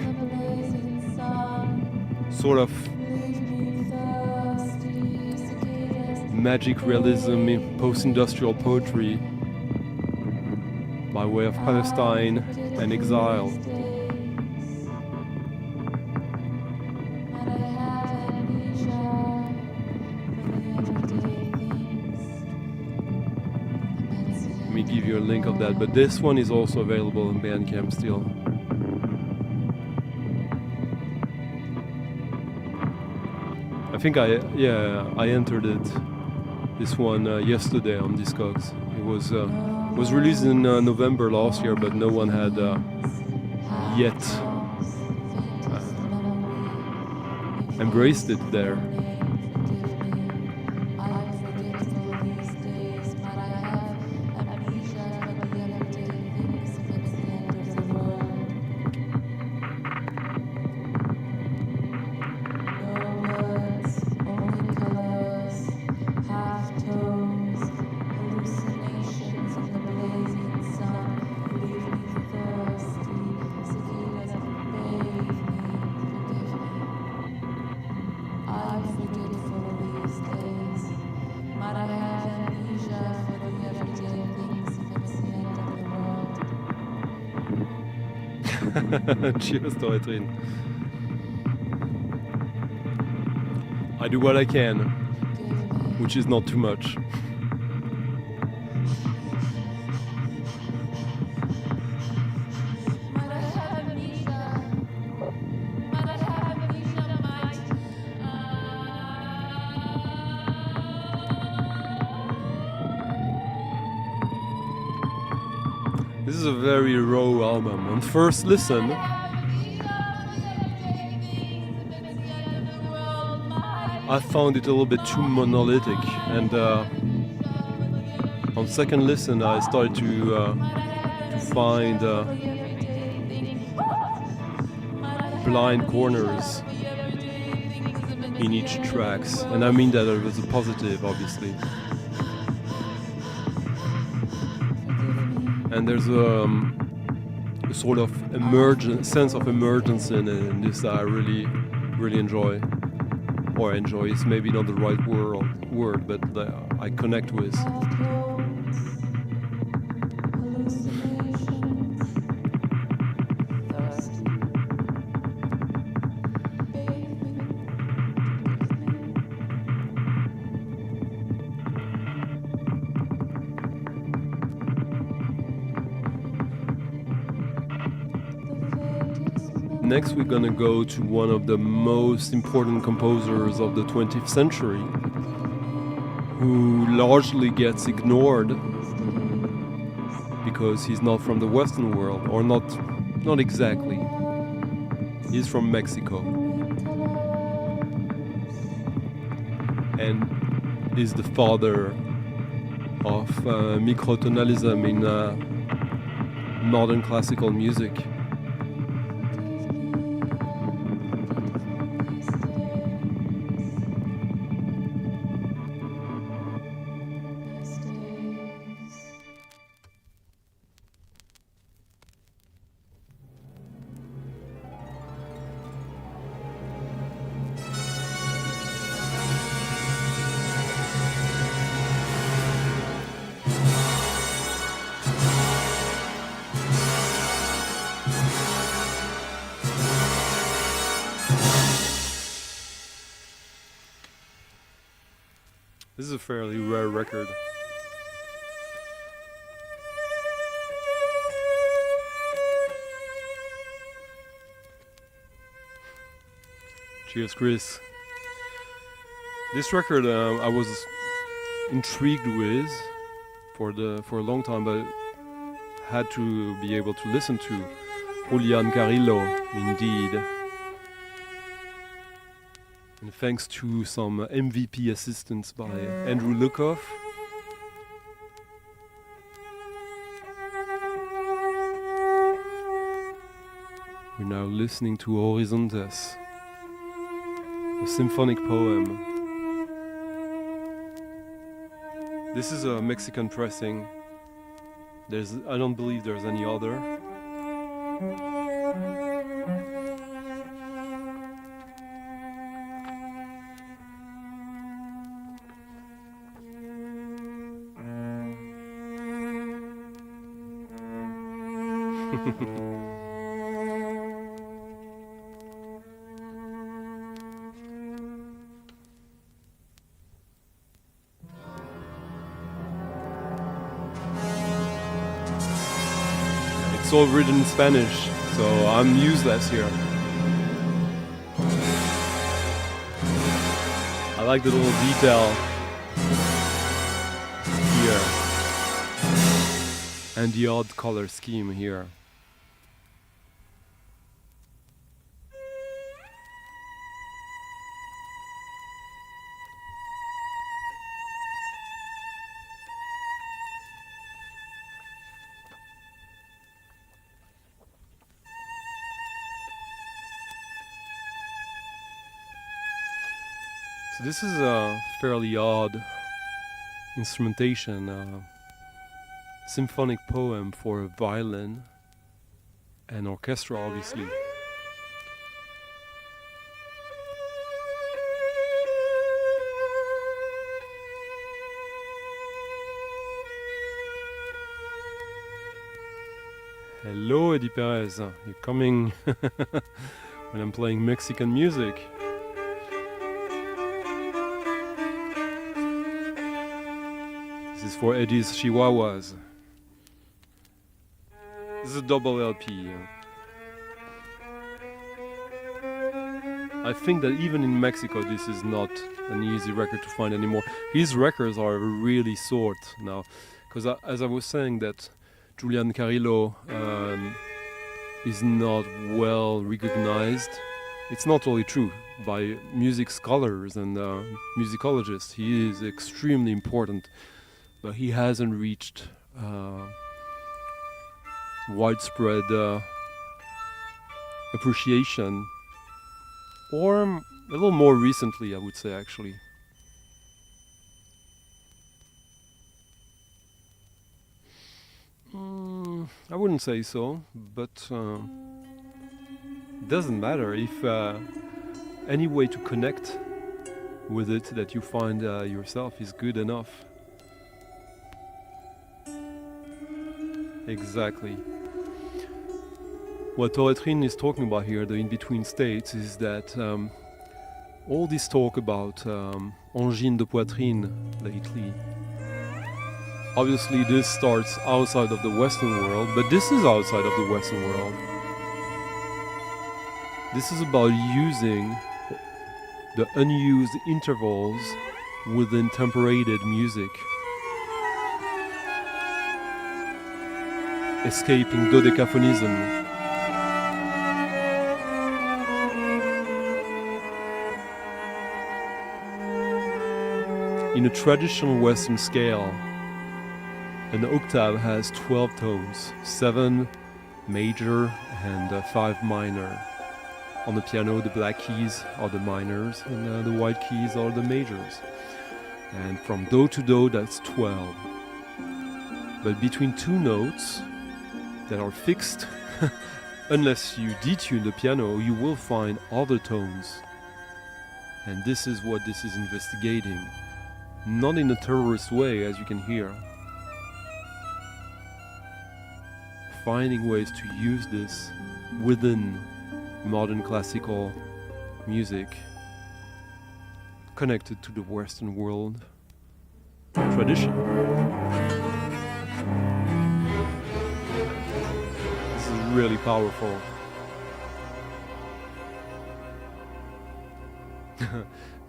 sort of magic realism in post-industrial poetry by way of Palestine and exile. Let me give you a link of that, but this one is also available on Bandcamp still. I think I entered it. This one yesterday on Discogs. It was released in November last year, but no one had yet embraced it there. Cheers to Etrin. I do what I can, which is not too much. This is a very raw album. On first listen, I found it a little bit too monolithic, and on second listen, I started to find blind corners in each tracks, and I mean that it was a positive, obviously. And there's a sort of sense of emergence in this that I really, really enjoy. Or enjoy is maybe not the right word, but I connect with. Next we're gonna go to one of the most important composers of the 20th century, who largely gets ignored because he's not from the Western world, or not exactly. He's from Mexico and is the father of microtonalism in modern classical music. This is a fairly rare record. Cheers, Chris. This record I was intrigued with for a long time, but had to be able to listen to Julian Carrillo, indeed. And thanks to some MVP assistance by Andrew Lukoff. We're now listening to Horizontes, a symphonic poem. This is a Mexican pressing. I don't believe there's any other. It's all written in Spanish, so I'm useless here. like the little detail here and the odd color scheme here. So this is a fairly odd instrumentation, symphonic poem for a violin and orchestra, obviously. Hello, Eddie Perez. You're coming when I'm playing Mexican music. This is for Eddie's Chihuahuas. This is a double LP. I think that even in Mexico this is not an easy record to find anymore. His records are really sought now, because as I was saying that Julian Carrillo is not well recognized. It's not only true by music scholars and musicologists. He is extremely important, but he hasn't reached widespread appreciation, or a little more recently, I would say, actually. I wouldn't say so, but it doesn't matter if any way to connect with it that you find yourself is good enough. Exactly. What Toretrin is talking about here, the in-between states, is that all this talk about angine de poitrine lately, obviously this starts outside of the Western world, but this is outside of the Western world. This is about using the unused intervals within temperated music, escaping dodecaphonism. In a traditional Western scale, an octave has 12 tones, 7 major and 5 minor. On the piano, the black keys are the minors and the white keys are the majors. And from do to do, that's 12. But between two notes that are fixed, unless you detune the piano, you will find other tones. And this is what this is investigating. Not in a terrorist way, as you can hear. Finding ways to use this within modern classical music connected to the Western world tradition. This is really powerful.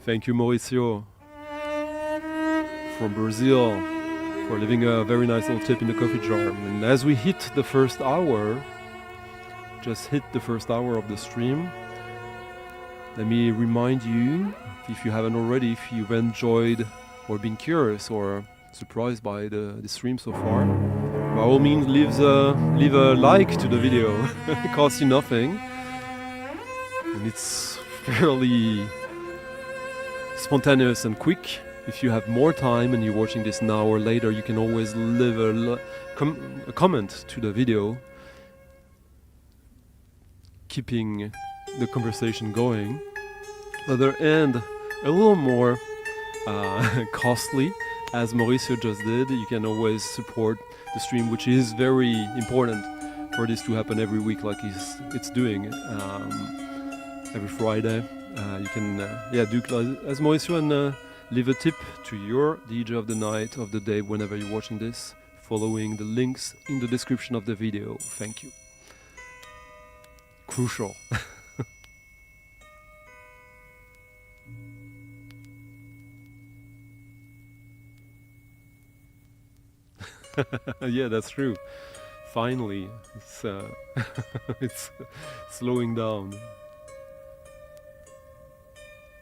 Thank you, Mauricio, from Brazil, for leaving a very nice little tip in the coffee jar. And as we hit the first hour, just hit the first hour of the stream, let me remind you, if you haven't already, if you've enjoyed or been curious or surprised by the stream so far, by all means leave a like to the video. It costs you nothing, and it's fairly spontaneous and quick. If you have more time and you're watching this now or later, you can always leave a comment to the video, keeping the conversation going. Other end, a little more costly, as Mauricio just did, you can always support the stream, which is very important for this to happen every week, like it's doing every Friday. You can do as Mauricio and leave a tip to your DJ of the night, of the day, whenever you're watching this, following the links in the description of the video. Thank you. Crucial. Yeah, that's true. Finally, it's it's slowing down.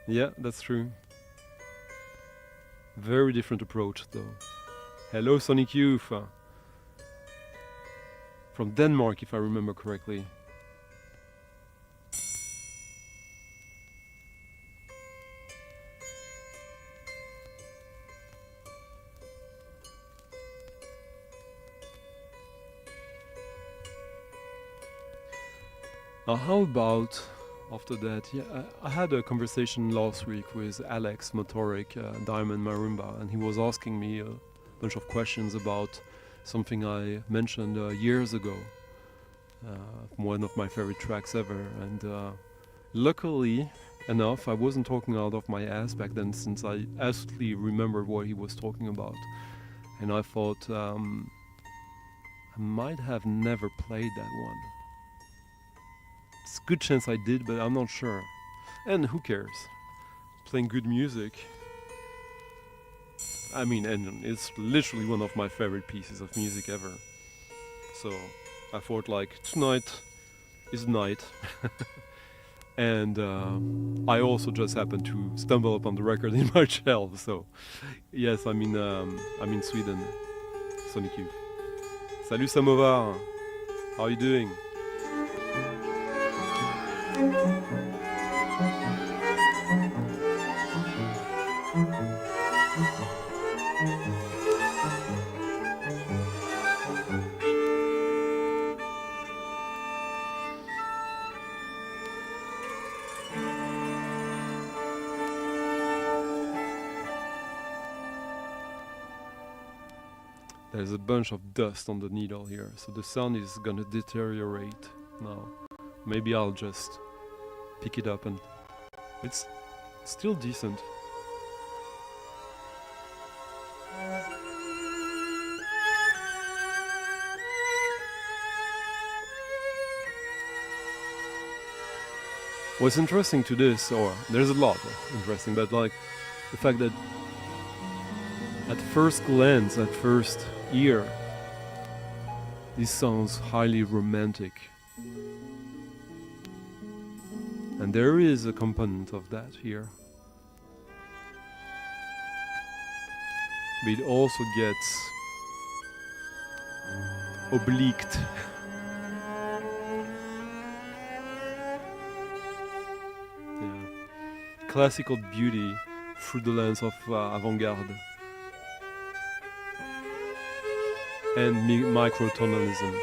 Yeah, that's true. Very different approach, though. Hello, Sonic Youth. From Denmark, if I remember correctly. How about after that? Yeah, I had a conversation last week with Alex Motoric, Diamond Marimba, and he was asking me a bunch of questions about something I mentioned years ago, one of my favorite tracks ever. And luckily enough, I wasn't talking out of my ass back then, since I absolutely remembered what he was talking about. And I thought I might have never played that one. It's a good chance I did, but I'm not sure. And who cares? Playing good music. I mean, and it's literally one of my favorite pieces of music ever. So I thought, like, tonight is the night. And I also just happened to stumble upon the record in my shelf. So yes, I'm in Sweden. Sonic Youth. Salut Samovar. How are you doing? There's a bunch of dust on the needle here, so the sound is gonna deteriorate now. Maybe I'll just pick it up, and it's still decent. What's interesting to this, or there's a lot interesting, but like the fact that at first glance, at first ear, this sounds highly romantic. And there is a component of that here. But it also gets obliqued. Yeah. Classical beauty through the lens of avant-garde. And microtonalism.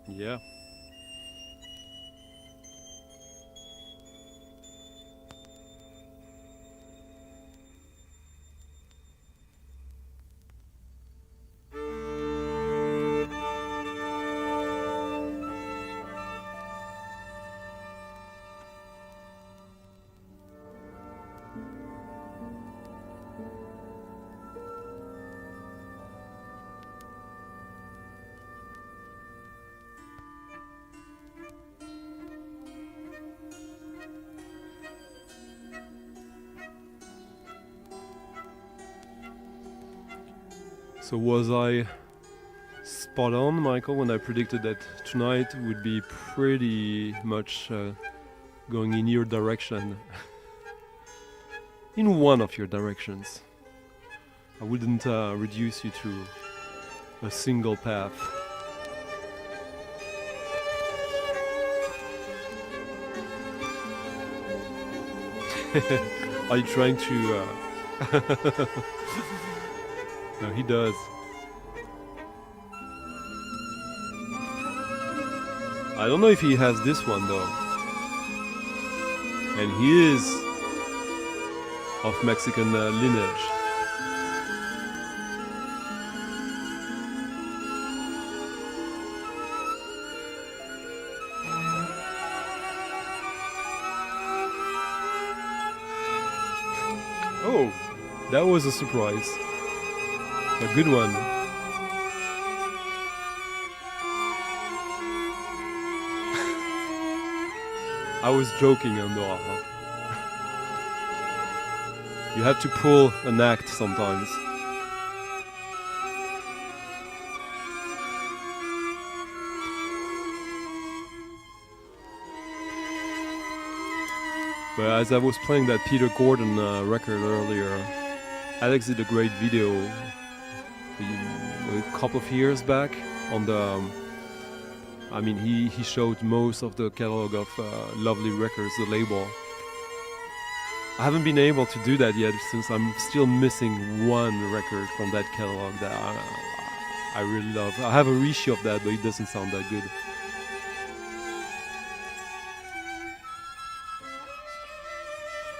Yeah. So was I spot on, Michael, when I predicted that tonight would be pretty much going in your direction? In one of your directions. I wouldn't reduce you to a single path. Are you trying to... No, he does. I don't know if he has this one though. And he is of Mexican lineage. Oh, that was a surprise. A good one. I was joking, Andorra. You have to pull an act sometimes. But as I was playing that Peter Gordon record earlier, Alex did a great video a couple of years back on the. I mean, he showed most of the catalog of Lovely Records, the label. I haven't been able to do that yet since I'm still missing one record from that catalog that I really love. I have a reissue of that, but it doesn't sound that good.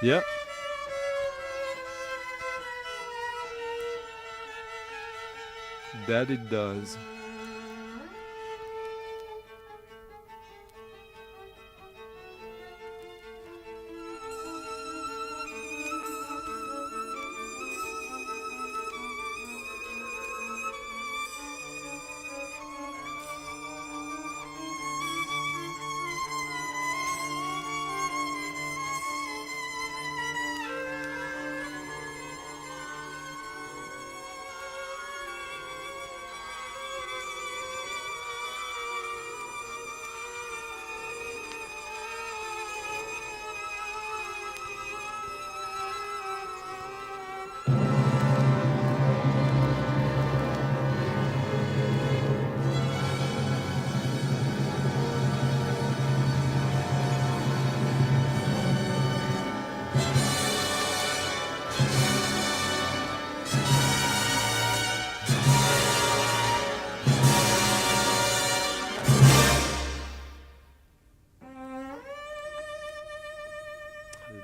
Yeah. That it does.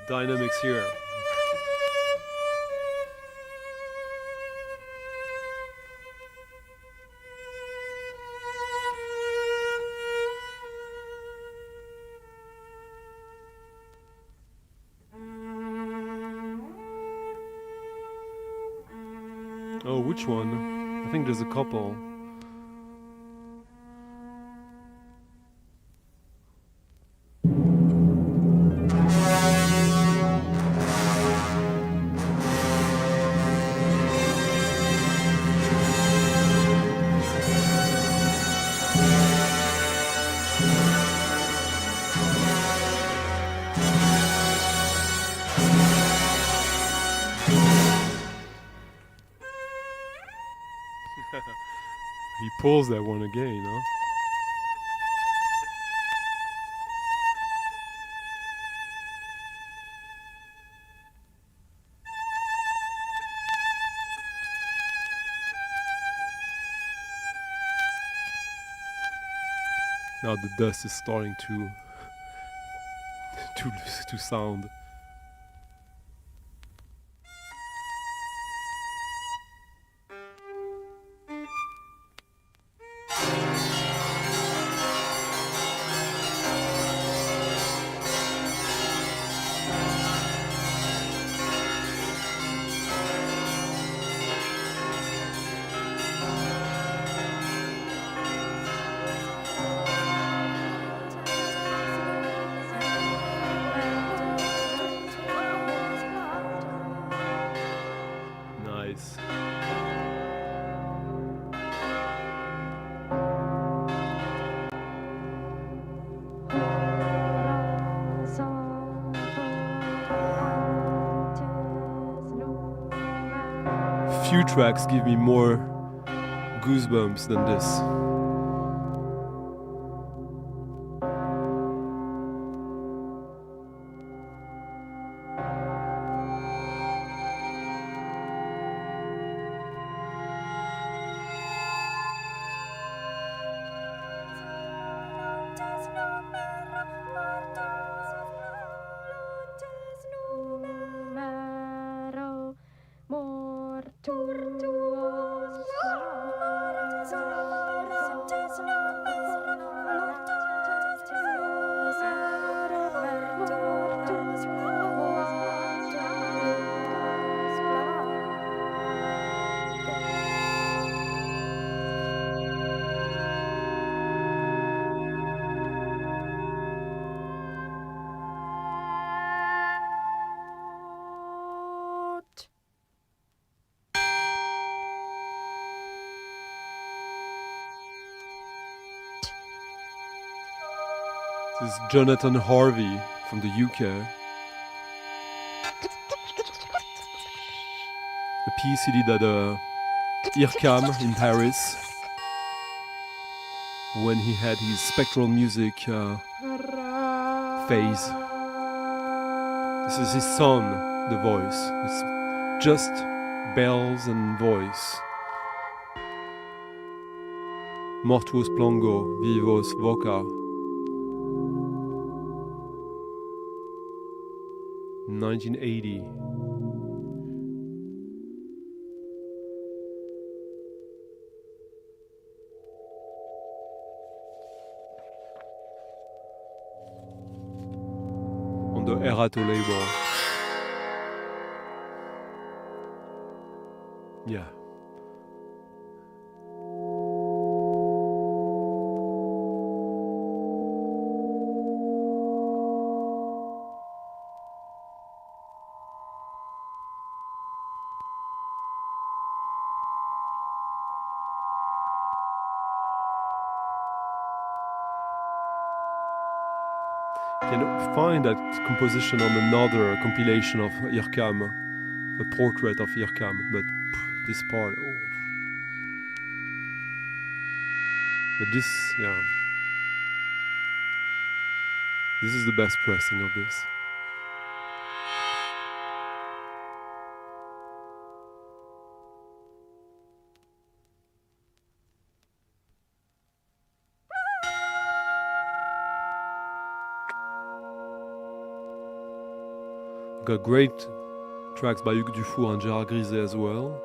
Dynamics here. Oh, which one? I think there's a couple. He pulls that one again, huh? Now the dust is starting to sound. Few tracks give me more goosebumps than this. This is Jonathan Harvey from the UK. A piece he did at IRCAM in Paris when he had his spectral music phase. This is his son, the voice. It's just bells and voice. Mortuos plango, vivos voca. 1980. On the Erato label. Yeah. You can find that composition on another compilation of IRCAM, a portrait of IRCAM, but this part, oh. But this, yeah, this is the best pressing of this. Got great tracks by Hugues Dufour and Gérard Griset as well,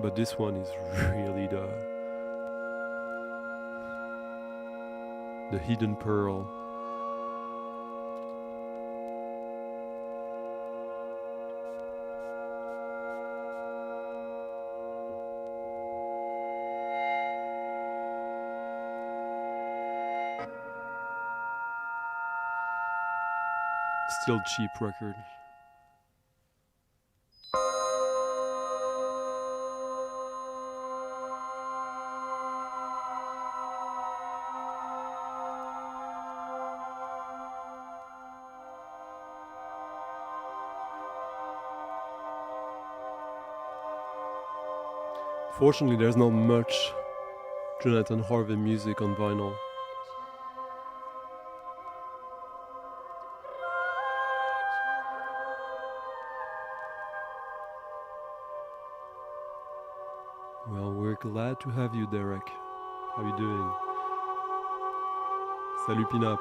but this one is really the hidden pearl. Still cheap record. Fortunately, there's not much Jonathan Harvey music on vinyl. Well, we're glad to have you, Derek. How are you doing? Salut Pinap.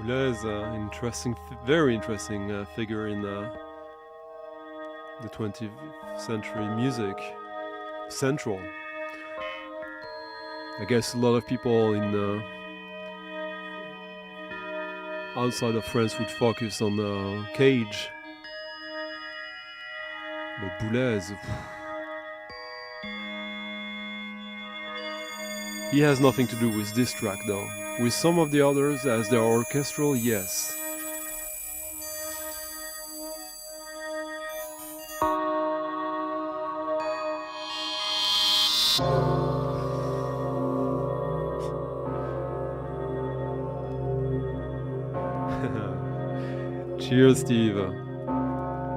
Bleuit, interesting, very interesting figure in the 20th century music. Central. I guess a lot of people in outside of France would focus on Cage, but Boulez, he has nothing to do with this track though. With some of the others, as they are orchestral, yes. Cheers, Steve.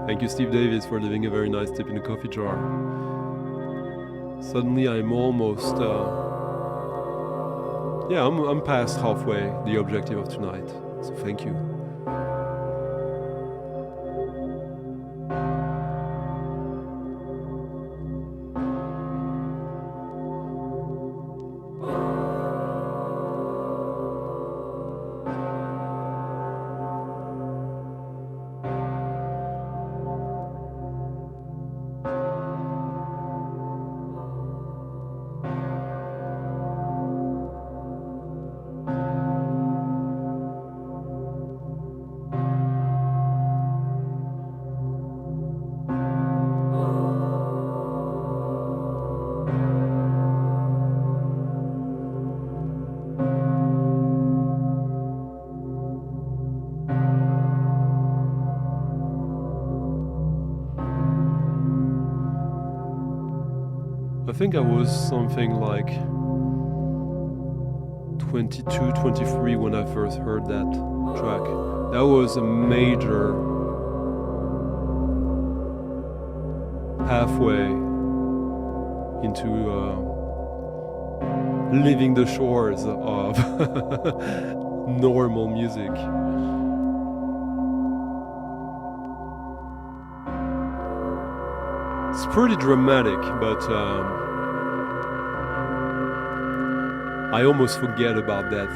Thank you, Steve Davis, for leaving a very nice tip in the coffee jar. Suddenly I'm almost, I'm past halfway the objective of tonight, so thank you. I think I was something like 22, 23 when I first heard that track. That was a major pathway into leaving the shores of normal music. It's pretty dramatic, but I almost forget about that.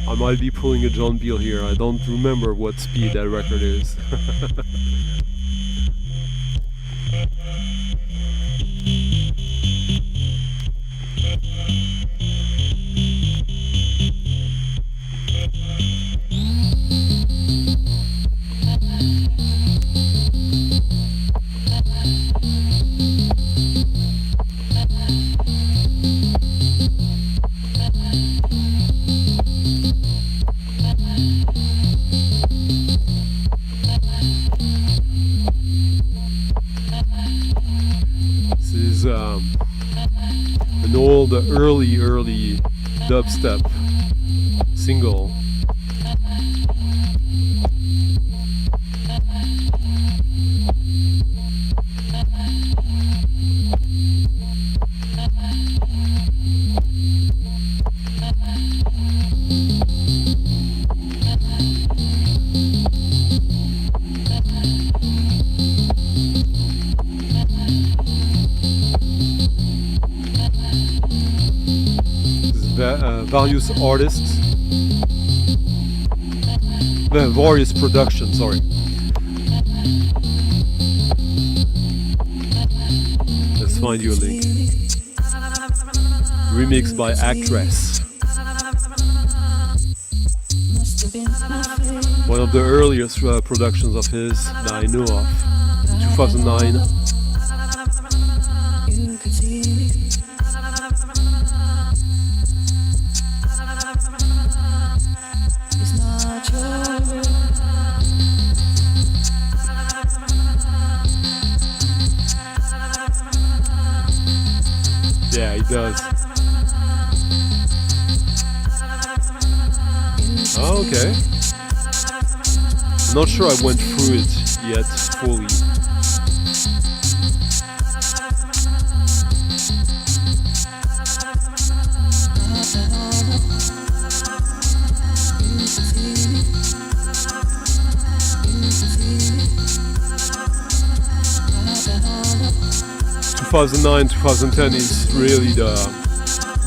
I might be pulling a John Peel here. I don't remember what speed that record is. An old, early dubstep single. Various artists, various productions, sorry. Let's find you a link. Remixed by Actress. One of the earliest productions of his that I know of. 2009. Yeah, he does. Oh, okay. I'm not sure I went through it yet fully. ...2009, 2010 is really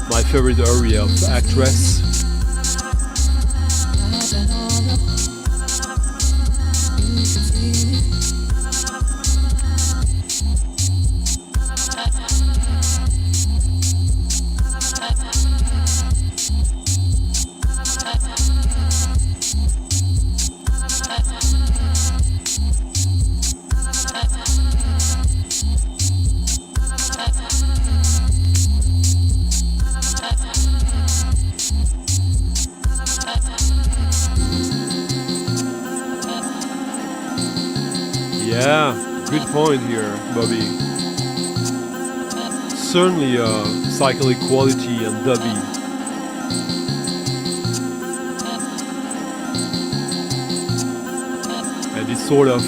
my favorite area of Actress. Yeah, good point here, Bobby. Certainly psychedelic quality and dubby. And this sort of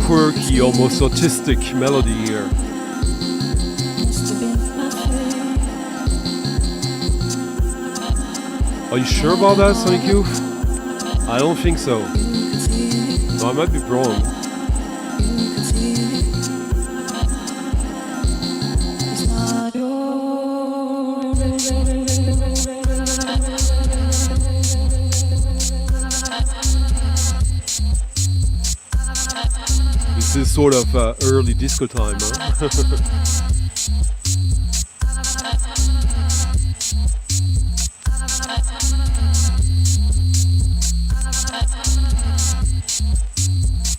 quirky, almost autistic melody here. Are you sure about that, Sonic Youth? I don't think so. No, I might be wrong. This is sort of early disco time, huh?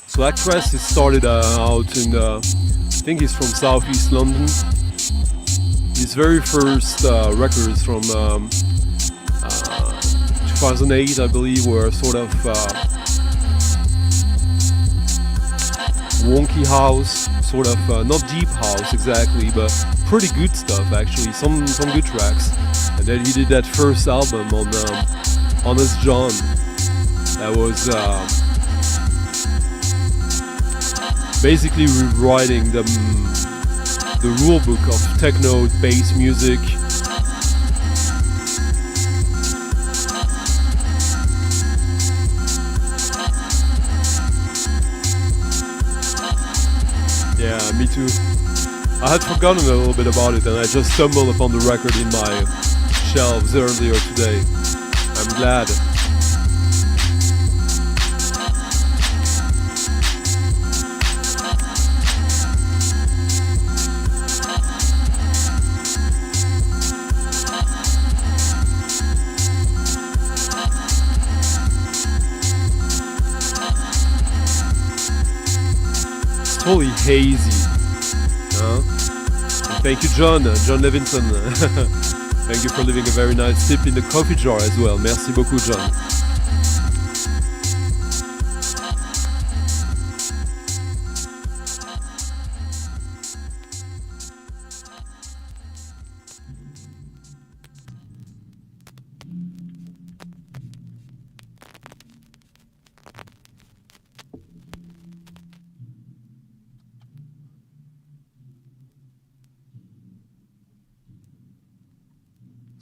So Actress is started out in I think he's from southeast London. His very first records from 2008, I believe, were sort of wonky house, sort of not deep house exactly, but pretty good stuff actually. Some good tracks. And then he did that first album on Honest John. That was basically rewriting the rule book of techno bass music. Yeah, me too. I had forgotten a little bit about it and I just stumbled upon the record in my shelves earlier today. I'm glad. Totally hazy. Thank you, John Levinson. Thank you for leaving a very nice tip in the coffee jar as well. Merci beaucoup, John.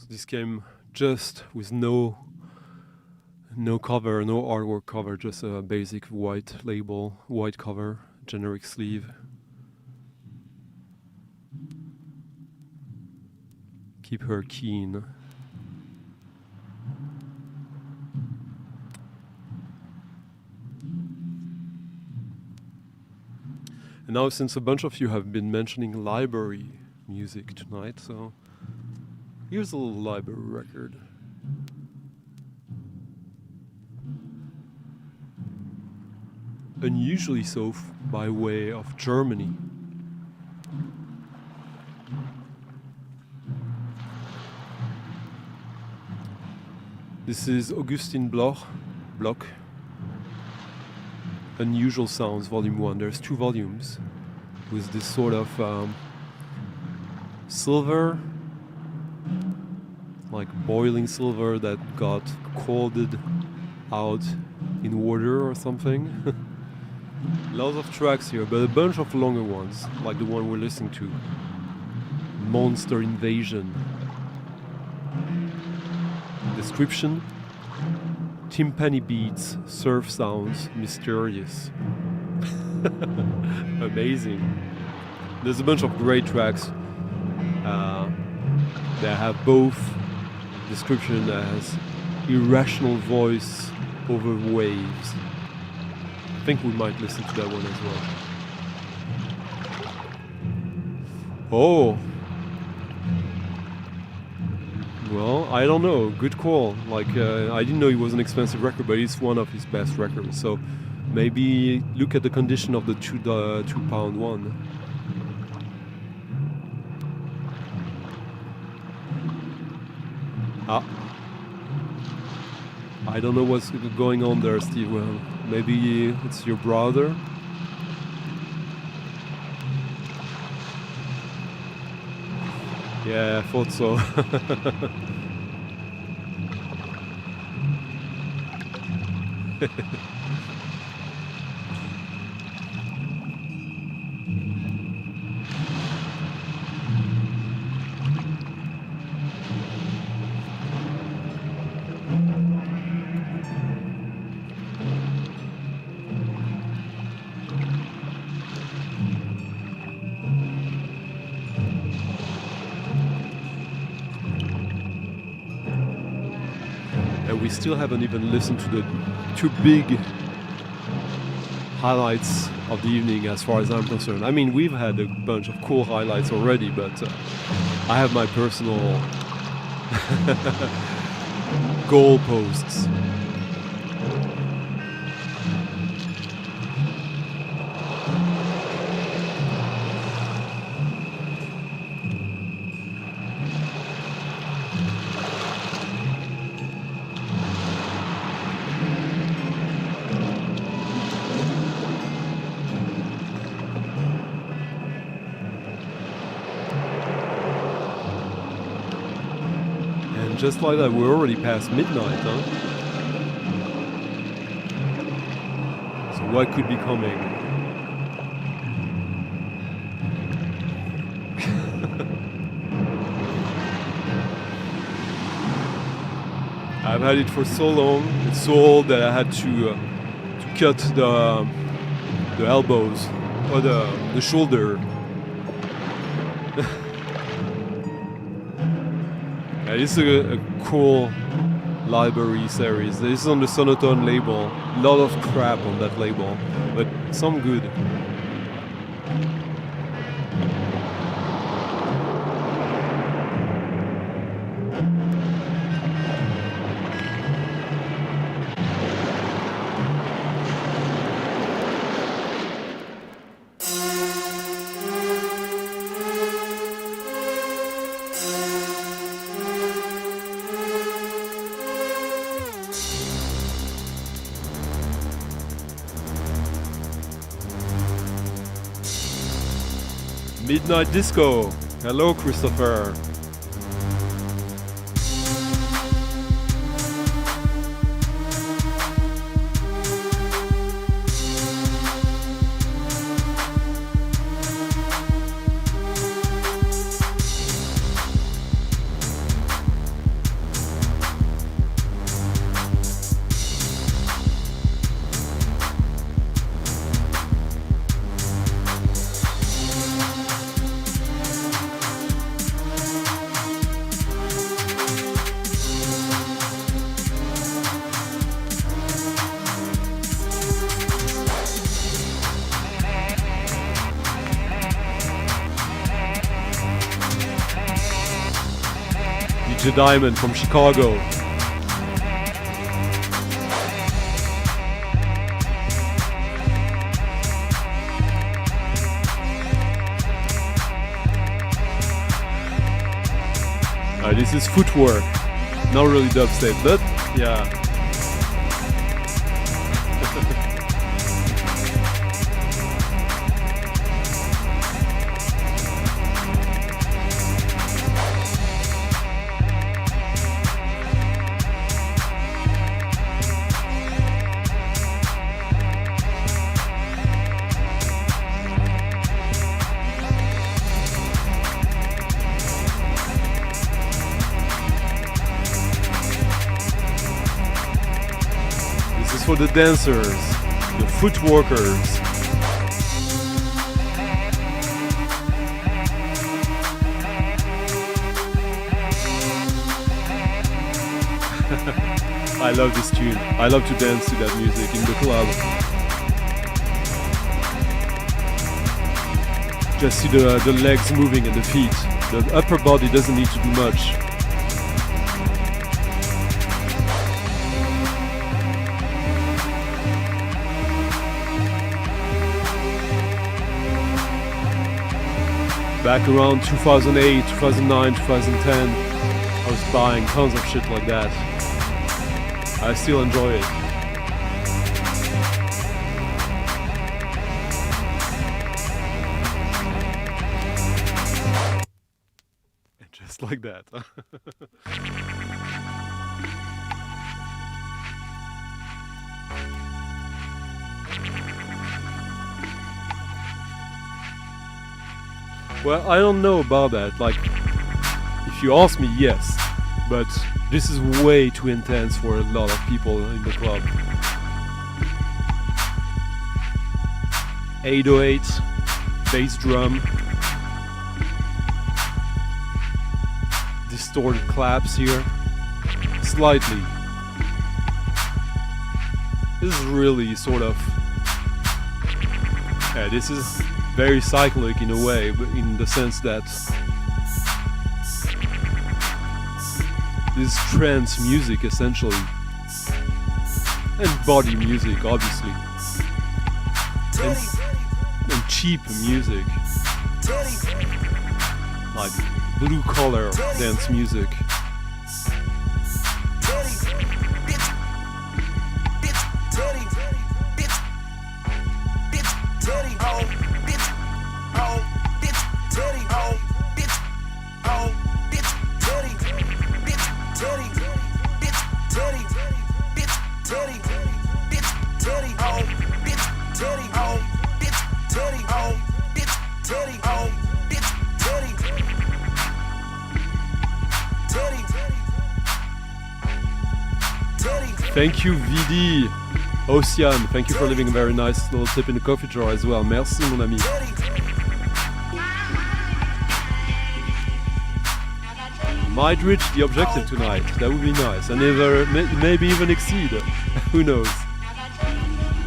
This came just with no cover, no artwork cover, just a basic white label, white cover, generic sleeve. Keep her keen. And now, since a bunch of you have been mentioning library music tonight, so here's a little library record. Unusually so by way of Germany. This is Augustyn Bloch. Unusual Sounds, Volume 1. There's 2 volumes with this sort of silver, like boiling silver that got colded out in water or something. Lots of tracks here, but a bunch of longer ones, like the one we're listening to. Monster Invasion. Description: timpani beats, surf sounds, mysterious. Amazing. There's a bunch of great tracks that have both description as irrational voice over waves. I think we might listen to that one as well. Oh. Well, I don't know. Good call. Like, I didn't know it was an expensive record, but it's one of his best records. So maybe look at the condition of the £2 one. I don't know what's going on there, Steve. Well, maybe it's your brother. Yeah, I thought so. We still haven't even listened to the two big highlights of the evening as far as I'm concerned. I mean, we've had a bunch of cool highlights already, but I have my personal goalposts. Just like that, we're already past midnight, huh? So what could be coming? I've had it for so long, it's so old that I had to cut the elbows or the shoulder. This is a cool library series. This is on the Sonotone label. A lot of crap on that label, but some good. Midnight Disco. Hello, Christopher. Diamond from Chicago. This is footwork, not really dubstep, but yeah. For the dancers, the footworkers. I love this tune. I love to dance to that music in the club. Just see the legs moving and the feet. The upper body doesn't need to do much. Back around 2008, 2009, 2010, I was buying tons of shit like that. I still enjoy it. And just like that. Well, I don't know about that. Like, if you ask me, yes. But this is way too intense for a lot of people in the club. 808, bass drum, distorted claps here, slightly. This is really sort of, yeah, this is very cyclic in a way, but in the sense that this is trance music essentially, and body music obviously, and cheap music, like blue collar dance music. Thank you VD, Ocean, thank you for leaving a very nice little tip in the coffee jar as well. Merci mon ami. Might reach the objective tonight, that would be nice, and maybe even exceed, who knows,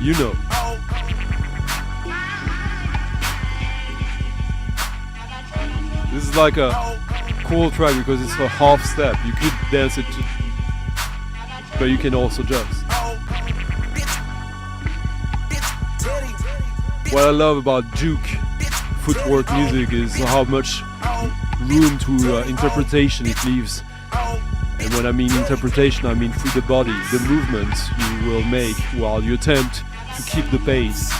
you know. This is like a cool track because it's a half step, you could dance it to, but you can also just. What I love about juke footwork music is how much room to interpretation it leaves. And when I mean interpretation, I mean through the body, the movements you will make while you attempt to keep the pace.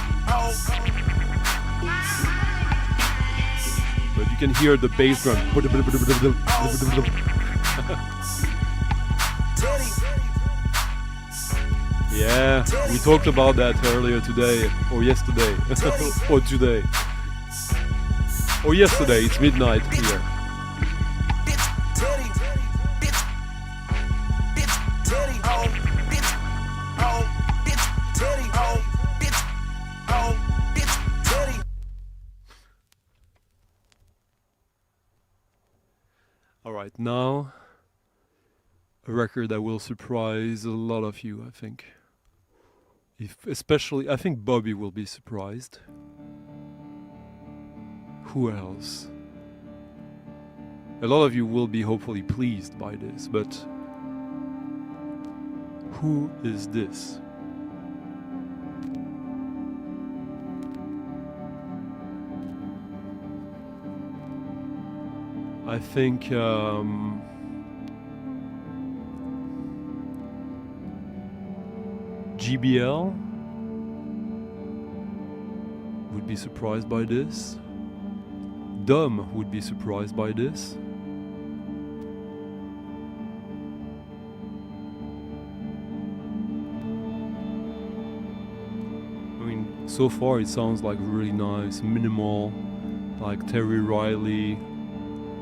But you can hear the bass drum. Yeah, we talked about that earlier today, or yesterday, or today. Or yesterday, it's midnight here. Alright, now a record that will surprise a lot of you, I think. Especially, I think Bobby will be surprised. Who else? A lot of you will be hopefully pleased by this, but who is this? I think GBL would be surprised by this. Dom would be surprised by this. I mean, so far it sounds like really nice, minimal, like Terry Riley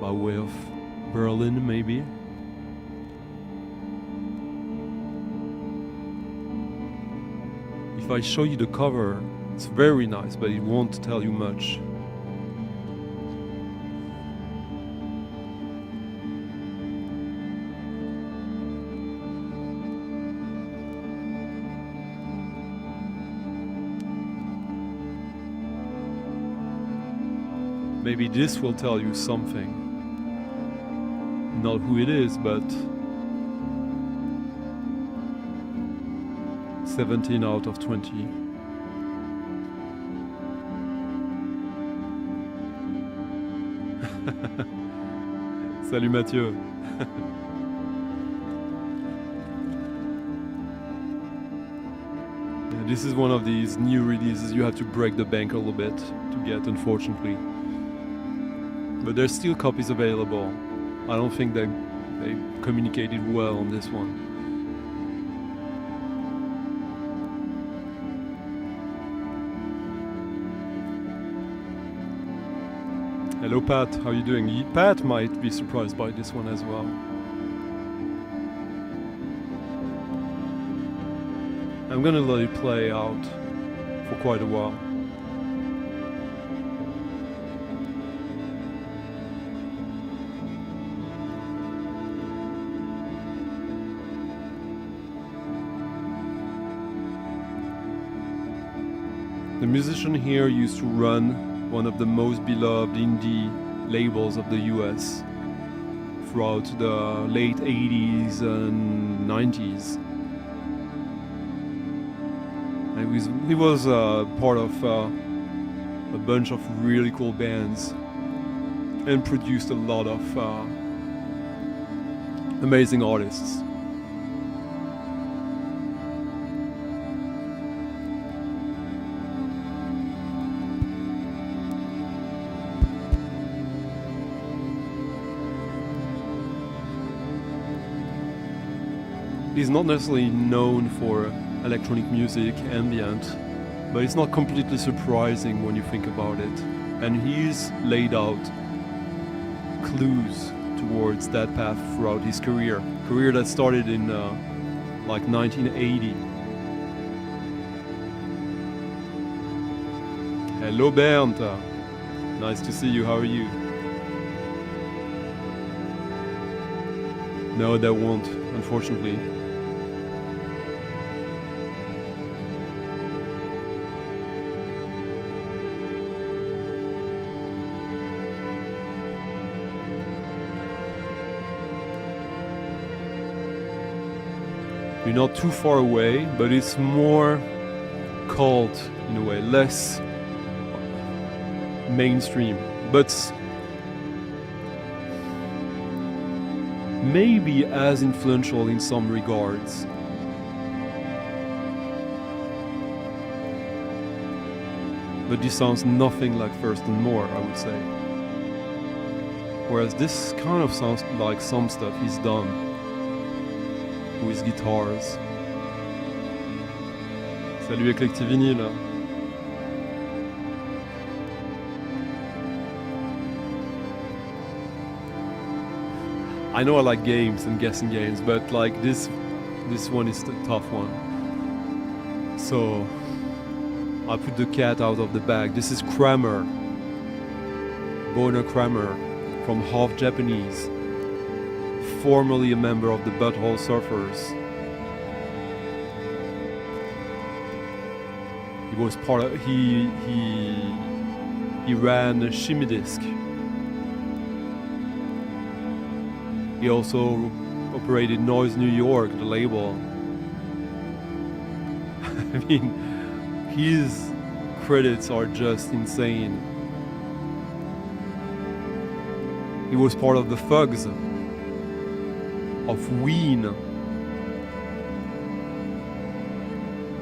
by way of Berlin maybe. If I show you the cover, it's very nice, but it won't tell you much. Maybe this will tell you something. Not who it is, but 17 out of 20. Salut Mathieu. This is one of these new releases you have to break the bank a little bit to get, unfortunately. But there's still copies available. I don't think they communicated well on this one. Hello Pat, how are you doing? Pat might be surprised by this one as well. I'm gonna let it play out for quite a while. The musician here used to run one of the most beloved indie labels of the US throughout the late 80s and 90s. And he was part of a bunch of really cool bands and produced a lot of amazing artists. He's not necessarily known for electronic music, ambient, but it's not completely surprising when you think about it. And he's laid out clues towards that path throughout his career that started in like 1980. Hello Bernd, nice to see you, how are you? No, that won't, unfortunately. You're not too far away, but it's more cult in a way, less mainstream, but maybe as influential in some regards. But this sounds nothing like First and More, I would say. Whereas this kind of sounds like some stuff he's done with guitars. Salut Eclectic Vinyl. I know I like games and guessing games, but like this one is the tough one. So I put the cat out of the bag. This is Kramer, Boner Kramer, from Half Japanese, formerly a member of the Butthole Surfers. He was part of, he ran Shimmy Disc. He also operated Noise New York, the label. I mean, his credits are just insane. He was part of the Thugs, of Ween,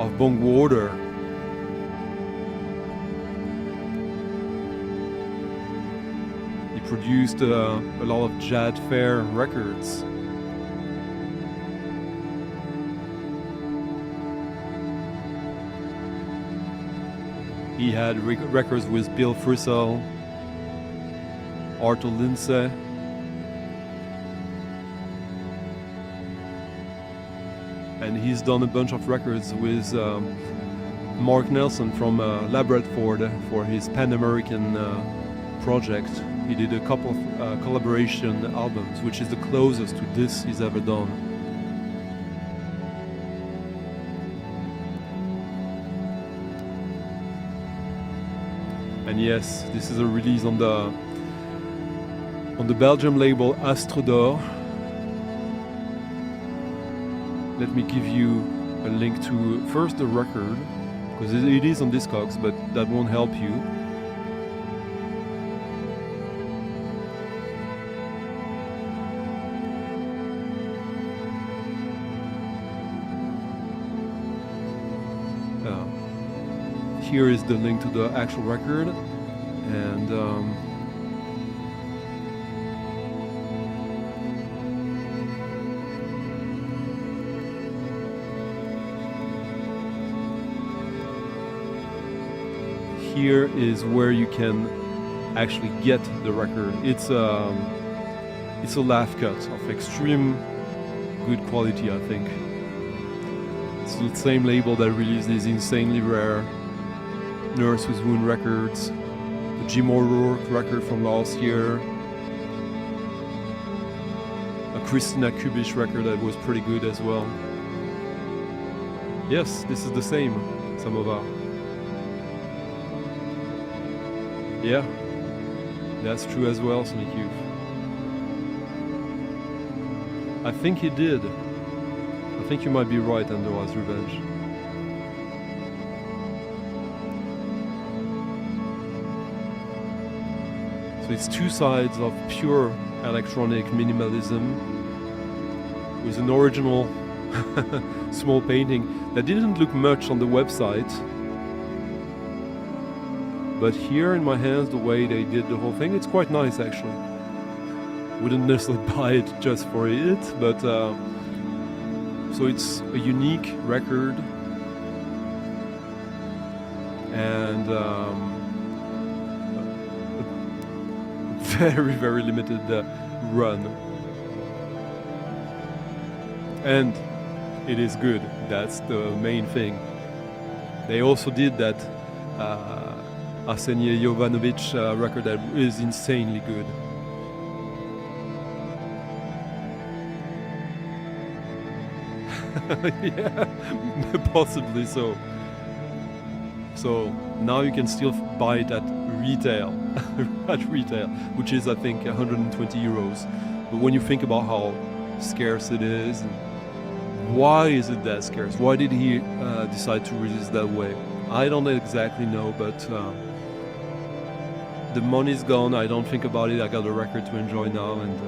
of Bong Water. He produced a lot of Jad Fair records. He had records with Bill Frisell, Arthur Lindsay, and he's done a bunch of records with Mark Nelson from Labradford for his Pan-American project. He did a couple of collaboration albums, which is the closest to this he's ever done. And yes, this is a release on the Belgium label Astrodor. Let me give you a link to first the record, because it is on Discogs, but that won't help you. here is the link to the actual record, and here is where you can actually get the record. It's a laugh cut of extreme good quality, I think. It's the same label that released these insanely rare Nurse with Wound records, the Jim O'Rourke record from last year, a Christina Kubish record that was pretty good as well. Yes, this is the same, Samovar. Yeah, that's true as well, Sonic Youth. I think he did. I think you might be right, Andorra's Revenge. So it's two sides of pure electronic minimalism with an original small painting that didn't look much on the website. But here in my hands, the way they did the whole thing, it's quite nice actually. Wouldn't necessarily buy it just for it, but so it's a unique record and a very, very limited run. And it is good, that's the main thing. They also did that Arseniy Jovanovic record that is insanely good. Yeah, possibly so. So now you can still buy it at retail, which is I think 120 euros. But when you think about how scarce it is, and why is it that scarce? Why did he decide to release that way? I don't exactly know, but the money's gone. I don't think about it. I got a record to enjoy now, and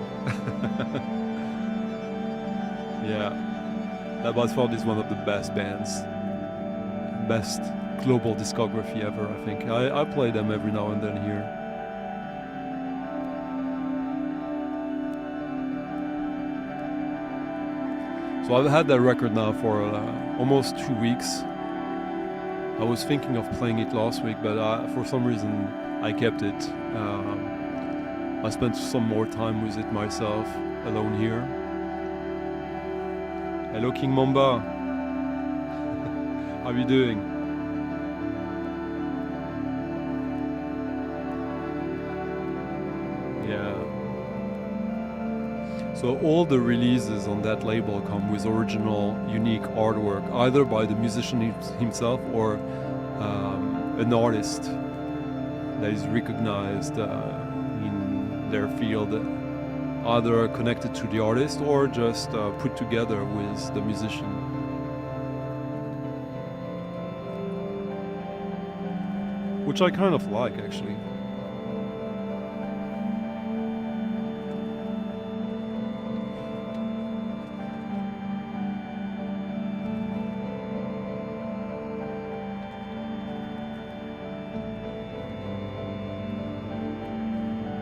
yeah. That by far is one of the best bands, best global discography ever, I think. I play them every now and then here. So I've had that record now for almost 2 weeks. I was thinking of playing it last week, but for some reason I kept it. I spent some more time with it myself, alone here. Hello King Mamba, how are you doing? Yeah. So all the releases on that label come with original, unique artwork, either by the musician himself or an artist that is recognized in their field, either connected to the artist or just put together with the musician. Which I kind of like, actually.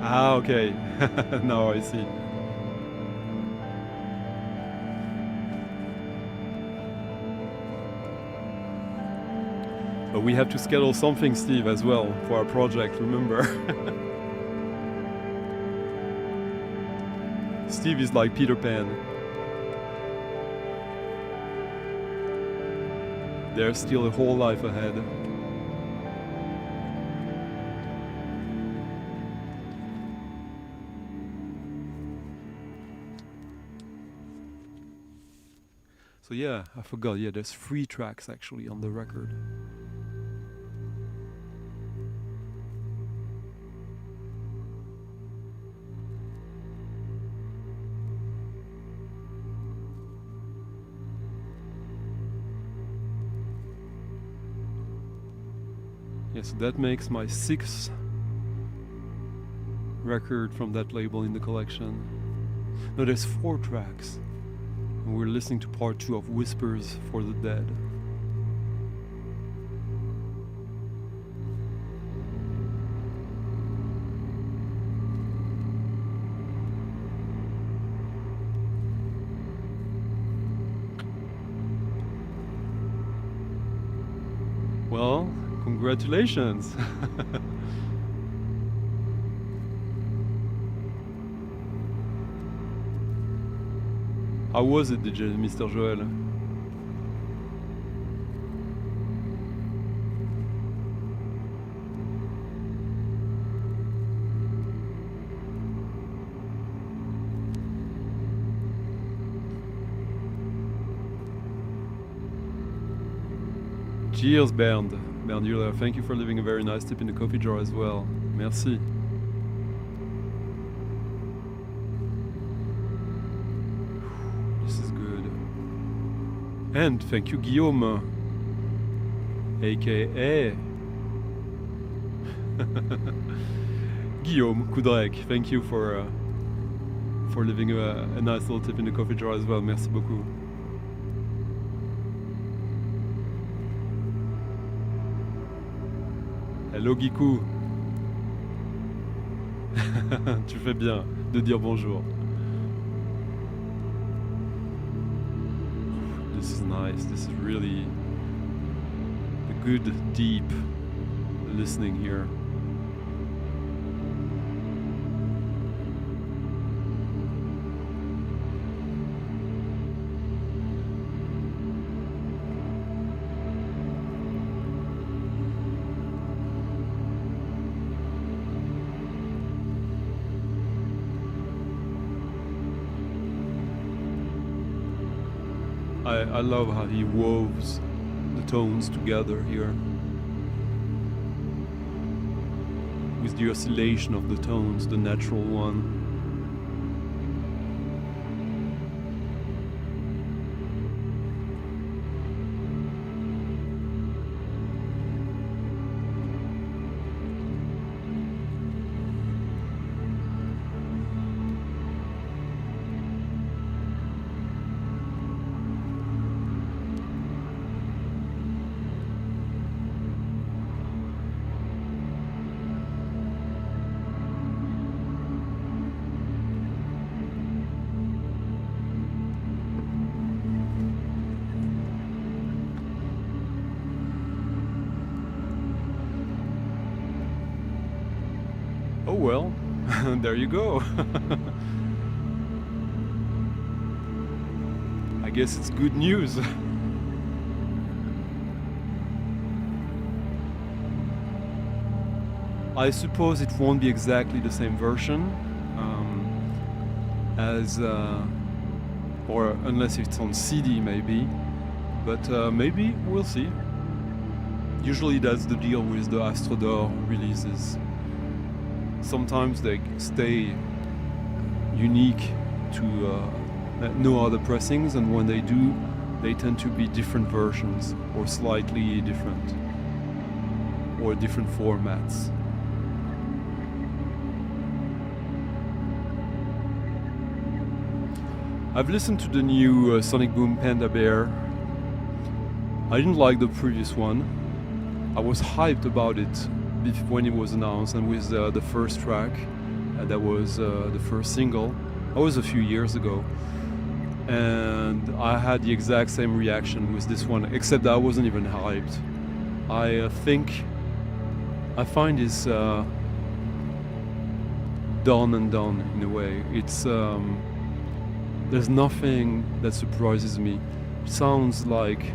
Ah, okay. Now I see. But we have to schedule something, Steve, as well, for our project, remember? Steve is like Peter Pan. There's still a whole life ahead. So yeah, I forgot, yeah, there's 3 tracks actually on the record. Yeah, so that makes my 6th record from that label in the collection. No, there's 4 tracks. And we're listening to part 2 of Whispers for the Dead. Well, congratulations. How was it, DJ Mr. Joel? Cheers, Bernd. Bernd Euler, thank you for leaving a very nice tip in the coffee jar as well. Merci. This is good. And thank you, Guillaume, aka Guillaume Koudrek. Thank you for leaving a nice little tip in the coffee jar as well. Merci beaucoup. Hello Gikou. Tu fais bien de dire bonjour. This is nice. This is really a good, deep listening here. I love how he woves the tones together here with the oscillation of the tones, the natural one. Oh well, there you go. I guess it's good news. I suppose it won't be exactly the same version as, or unless it's on CD maybe, but maybe we'll see. Usually that's the deal with the Astro d'Or releases. Sometimes they stay unique to no other pressings, and when they do, they tend to be different versions or slightly different or different formats. I've listened to the new Sonic Boom Panda Bear. I didn't like the previous one. I was hyped about it when it was announced, and with the first track, that was the first single. That was a few years ago, and I had the exact same reaction with this one, except that I wasn't even hyped. I find this done and done in a way. It's there's nothing that surprises me. It sounds like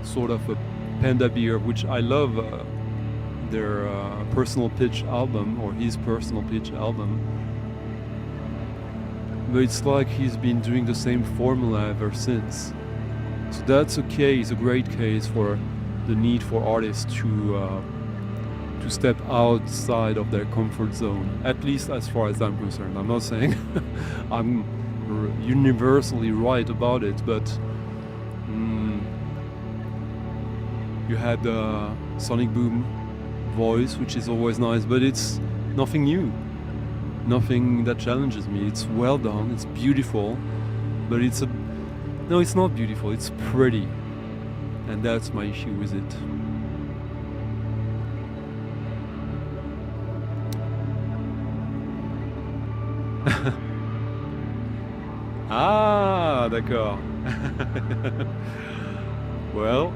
sort of a Panda Bear, which I love. Their personal pitch album, or his personal pitch album, but it's like he's been doing the same formula ever since. So that's okay. It's a great case for the need for artists to step outside of their comfort zone, at least as far as I'm concerned. I'm not saying I'm universally right about it, but you had Sonic Boom voice, which is always nice, but it's nothing new, nothing that challenges me. It's well done, it's beautiful, but it's not beautiful, it's pretty, and that's my issue with it. Ah, d'accord. Well,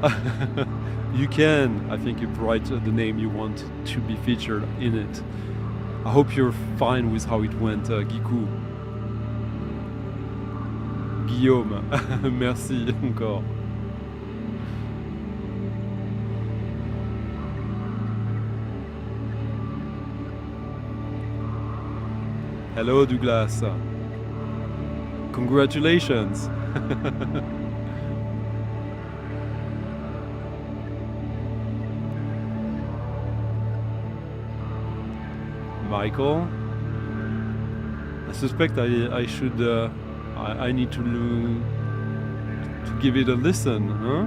you can, I think, you write the name you want to be featured in it. I hope you're fine with how it went, Gikou. Guillaume, merci encore. Hello Douglas. Congratulations. Michael, I suspect I should I need to give it a listen, huh?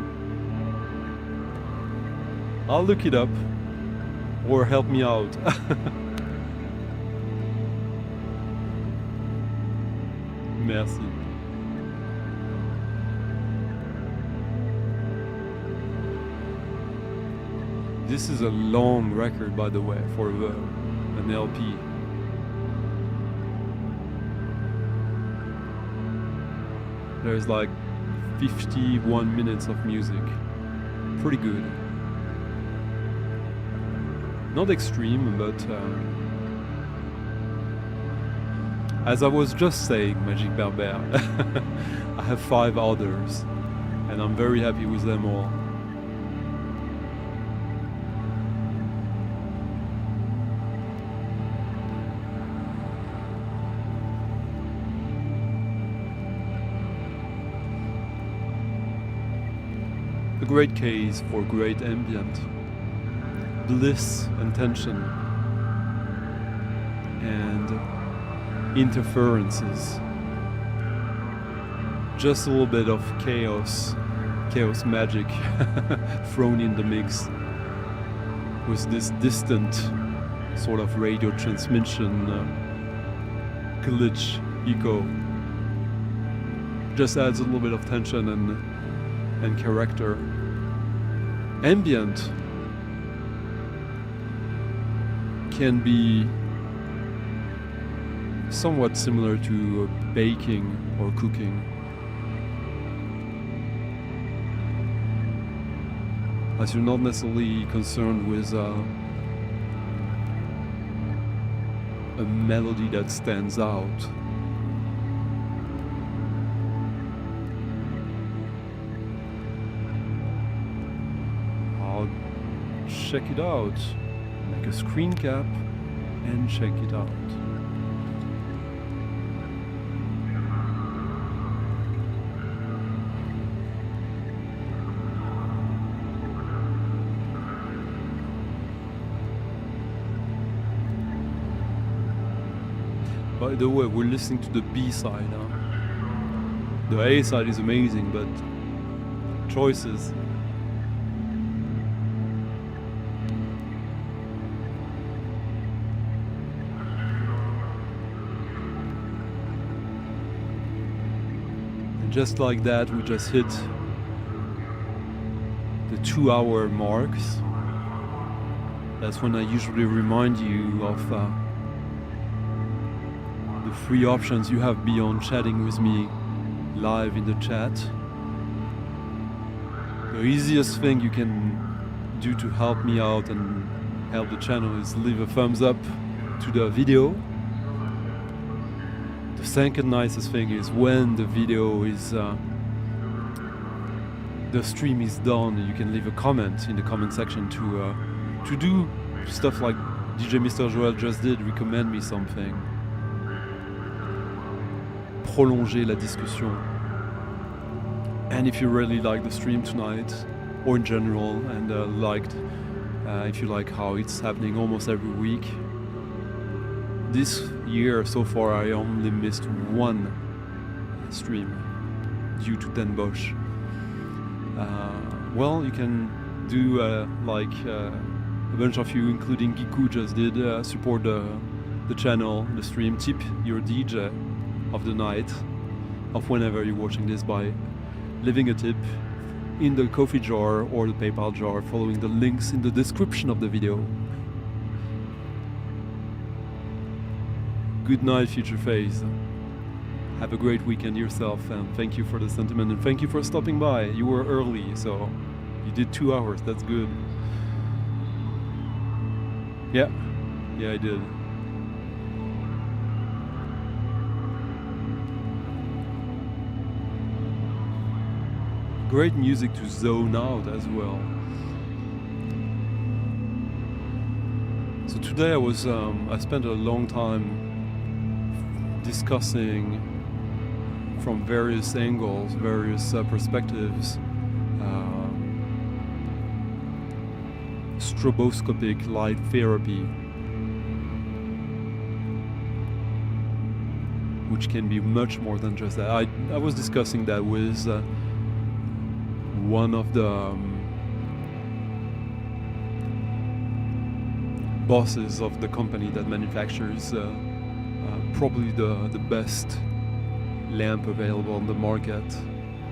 I'll look it up, or help me out. Merci. This is a long record, by the way, for an LP. There's like 51 minutes of music. Pretty good. Not extreme, but as I was just saying, Magic Berber, I have 5 others, and I'm very happy with them all. A great case for great ambient, bliss and tension, and interferences. Just a little bit of chaos magic thrown in the mix with this distant sort of radio transmission glitch echo. Just adds a little bit of tension and character. Ambient can be somewhat similar to baking or cooking. As you're not necessarily concerned with a melody that stands out. I'll check it out. Make a screen cap and check it out. By the way, we're listening to the B side. Huh? The A side is amazing, but choices. And just like that, we just hit the 2-hour marks. That's when I usually remind you of the free options you have beyond chatting with me live in the chat. The easiest thing you can do to help me out and help the channel is leave a thumbs up to the video. The second nicest thing is when the video is the stream is done, you can leave a comment in the comment section to do stuff like DJ Mr. Joel just did, recommend me something. Prolonger la discussion. And if you really like the stream tonight, or in general, and if you like how it's happening almost every week, this year so far I only missed 1 stream due to Den Bosch. Well, you can do like a bunch of you, including Gikou just did, support the channel, the stream, tip your DJ of the night, of whenever you're watching this, by leaving a tip in the coffee jar or the PayPal jar, following the links in the description of the video. Good night, Future Phase. have a great weekend yourself, and thank you for the sentiment, and thank you for stopping by. You were early, so you did 2 hours. That's good. Yeah, I did. Great music to zone out as well. So today I spent a long time discussing from various angles, various perspectives, stroboscopic light therapy, which can be much more than just that. I was discussing that with one of the bosses of the company that manufactures probably the best lamp available on the market,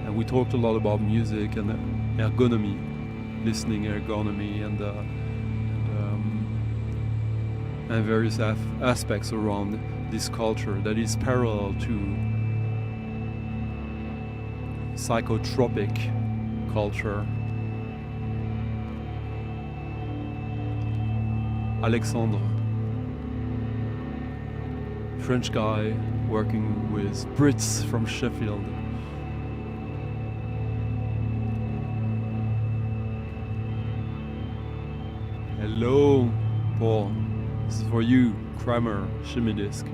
and we talked a lot about music and ergonomy, listening ergonomy, and various aspects around this culture that is parallel to psychotropic culture. Alexandre, French guy working with Brits from Sheffield. Hello, Paul. This is for you, Kramer, Shimmy Disc.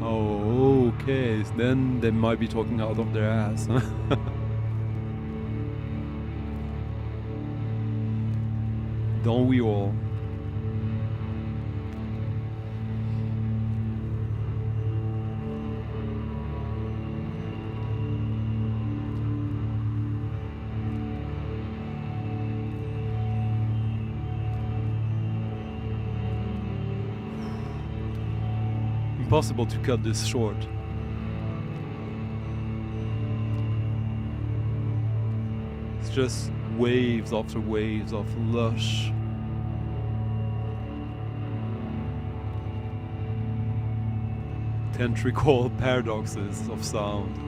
Oh, okay. Then they might be talking out of their ass. Don't we all? Impossible to cut this short. It's just waves after waves of lush, tentrical paradoxes of sound.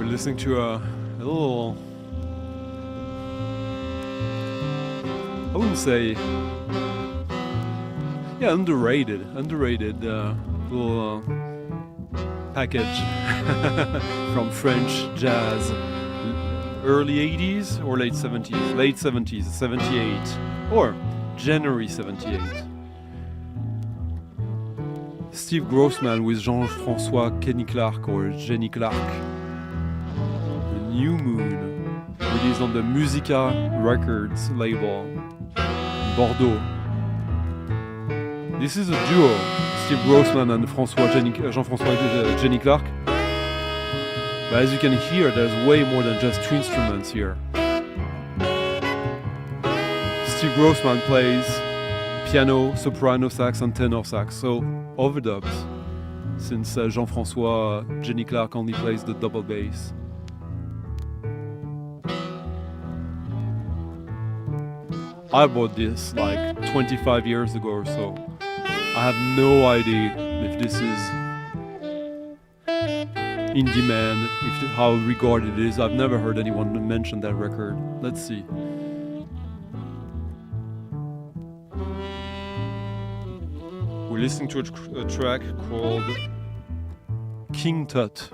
Listening to a little, I wouldn't say, underrated little package from French jazz, early 80s or late 70s, late 70s, 78, or January 78. Steve Grossman with Jean-François Jenny Clark or Jenny Clark. New Moon, released on the Musica Records label, Bordeaux. This is a duo, Steve Grossman and Jean-François Jenny Clark. But as you can hear, there's way more than just two instruments here. Steve Grossman plays piano, soprano sax and tenor sax, so overdubs, since Jean-François Jenny Clark only plays the double bass. I bought this like 25 years ago or so. I have no idea if this is in demand, how regarded it is. I've never heard anyone mention that record. Let's see. We're listening to a track called King Tut.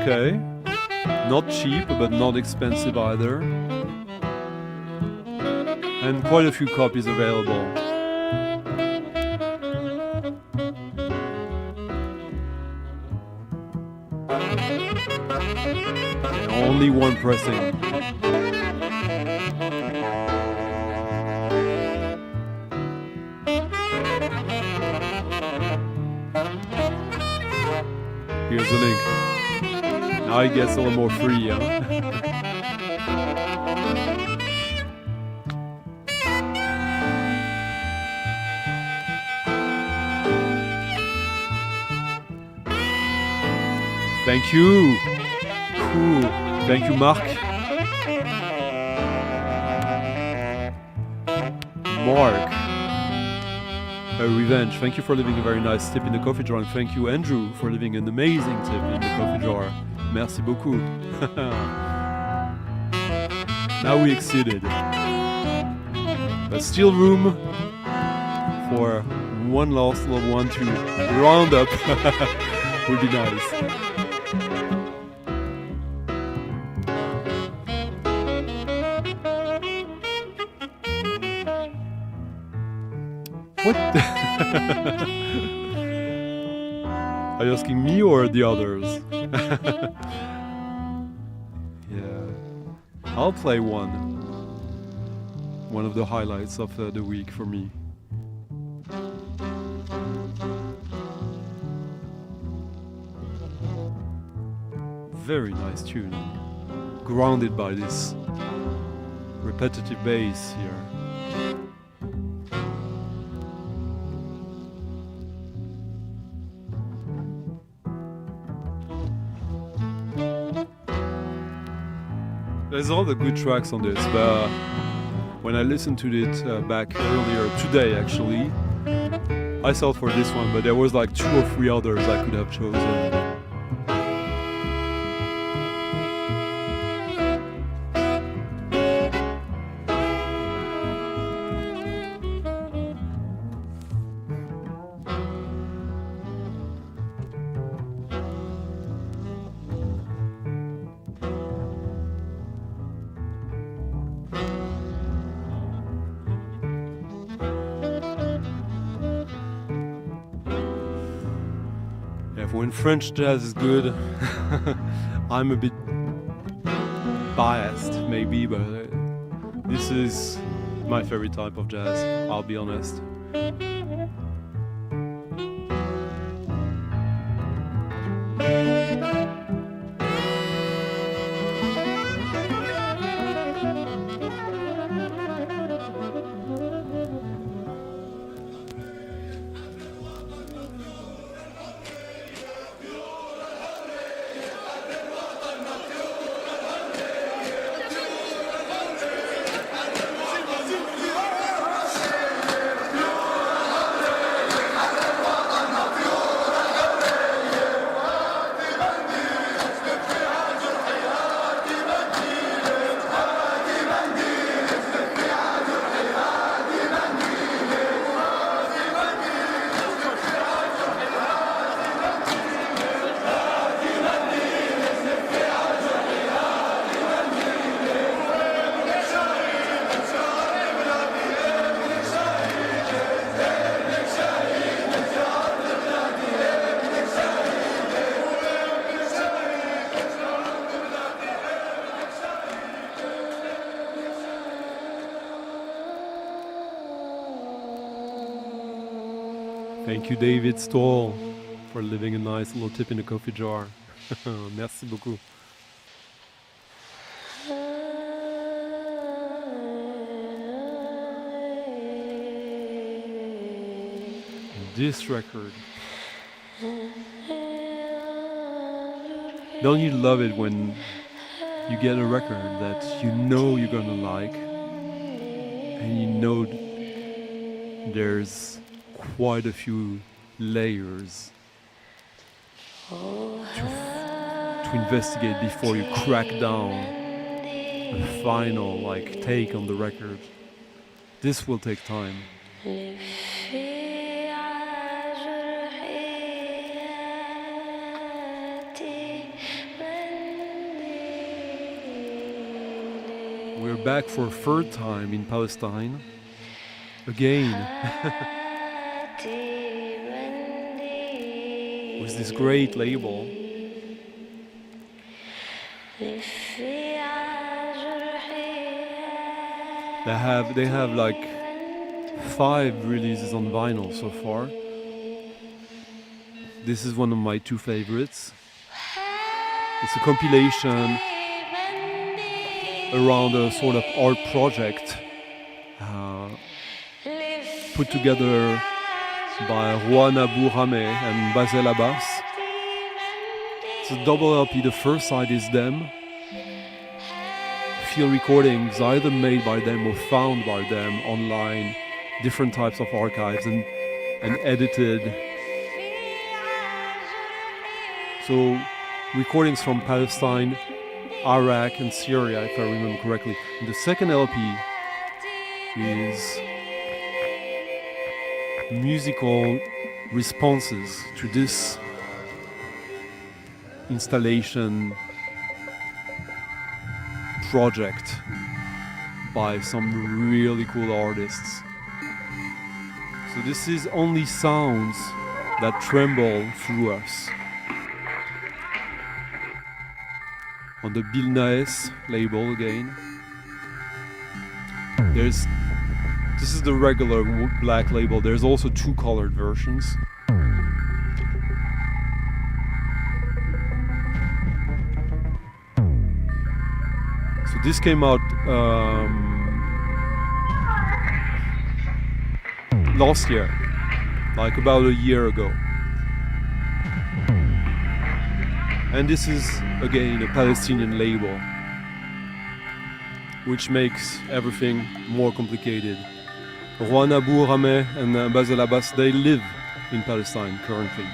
Okay, not cheap, but not expensive either. And quite a few copies available. And only one pressing. Here's the link. Now it gets a little more free, huh? Thank you. Cool. Thank you, Mark. Mark. Revenge. Thank you for leaving a very nice tip in the coffee jar, and thank you, Andrew, for leaving an amazing tip in the coffee jar. Merci beaucoup. Now we exceeded. But still room for one last little one to round up. Would be nice. What? Are you asking me or the others? Yeah. I'll play one. One of the highlights of the week for me. Very nice tune. Grounded by this repetitive bass here. There's all the good tracks on this, but when I listened to it back earlier today, actually, I settled for this one, but there was like 2 or 3 others I could have chosen. When French jazz is good, I'm a bit biased maybe, but this is my favorite type of jazz, I'll be honest. Thank you, David Stoll, for leaving a nice little tip in the coffee jar. Merci beaucoup. This record. Don't you love it when you get a record that you know you're gonna like, and you know there's quite a few layers to investigate before you crack down a final take on the record. This will take time. We're back for a third time in Palestine. Again. With this great label. They have like 5 releases on vinyl so far. This is one of my 2 favorites. It's a compilation around a sort of art project put together by Ruanne Abou-Rahme and Basel Abbas. It's a double LP. The first side is them. Field recordings either made by them or found by them online, different types of archives and edited. So recordings from Palestine, Iraq and Syria, if I remember correctly. And the second LP is musical responses to this installation project by some really cool artists. So this is only sounds that tremble through us. On the Bilna'es label again. This is the regular black label. There's also 2 colored versions. So this came out last year, like about a year ago. And this is again a Palestinian label, which makes everything more complicated. Ruanne Abou-Rahme and Basel Abbas, they live in Palestine currently.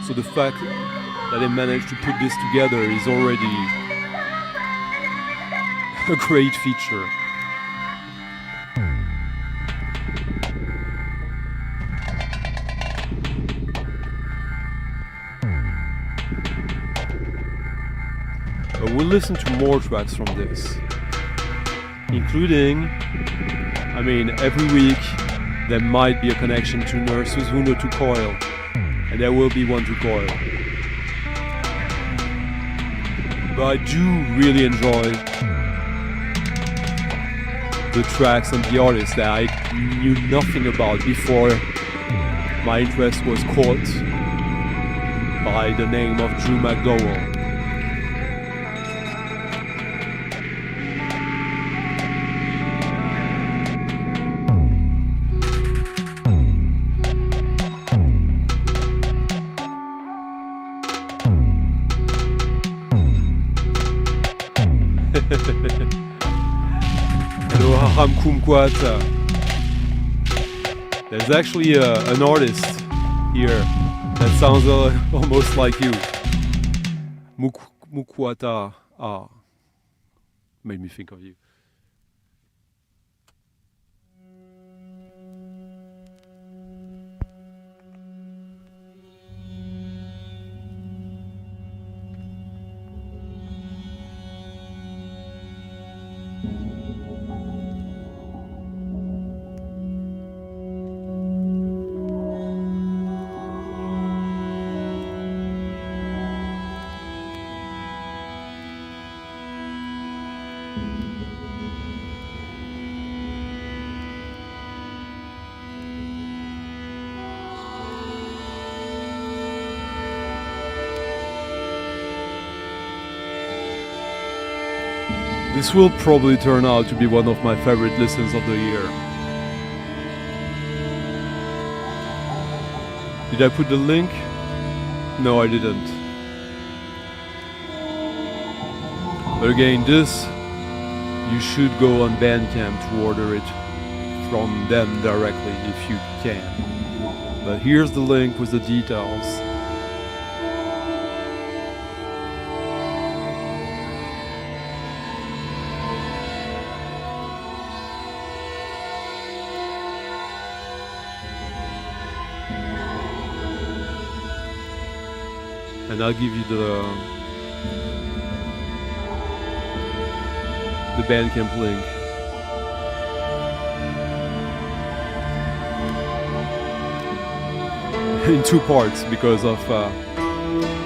So the fact that they managed to put this together is already a great feature. We'll listen to more tracks from this, including, every week there might be a connection to Nurses Who Know to Coil, and there will be one to Coil. But I do really enjoy the tracks and the artists that I knew nothing about before my interest was caught by the name of Drew McDowall. There's actually an artist here that sounds almost like you. Mukwata. Made me think of you. This will probably turn out to be one of my favorite listens of the year. Did I put the link? No, I didn't. But again, this, you should go on Bandcamp to order it from them directly if you can. But here's the link with the details. And I'll give you the Bandcamp link. In two parts because of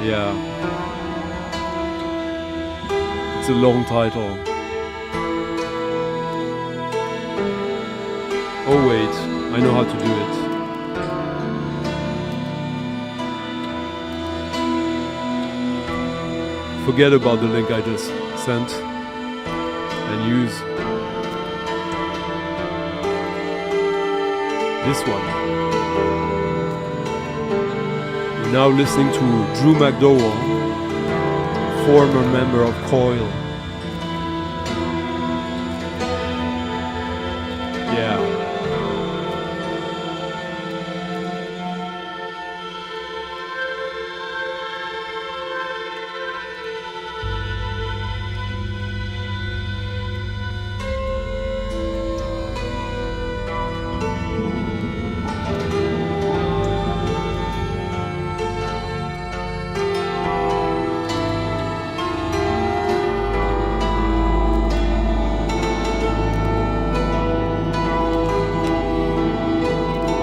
yeah, it's a long title. Oh wait, I know how to do it. Forget about the link I just sent and use this one. We're now listening to Drew McDowall, former member of Coil. Yeah.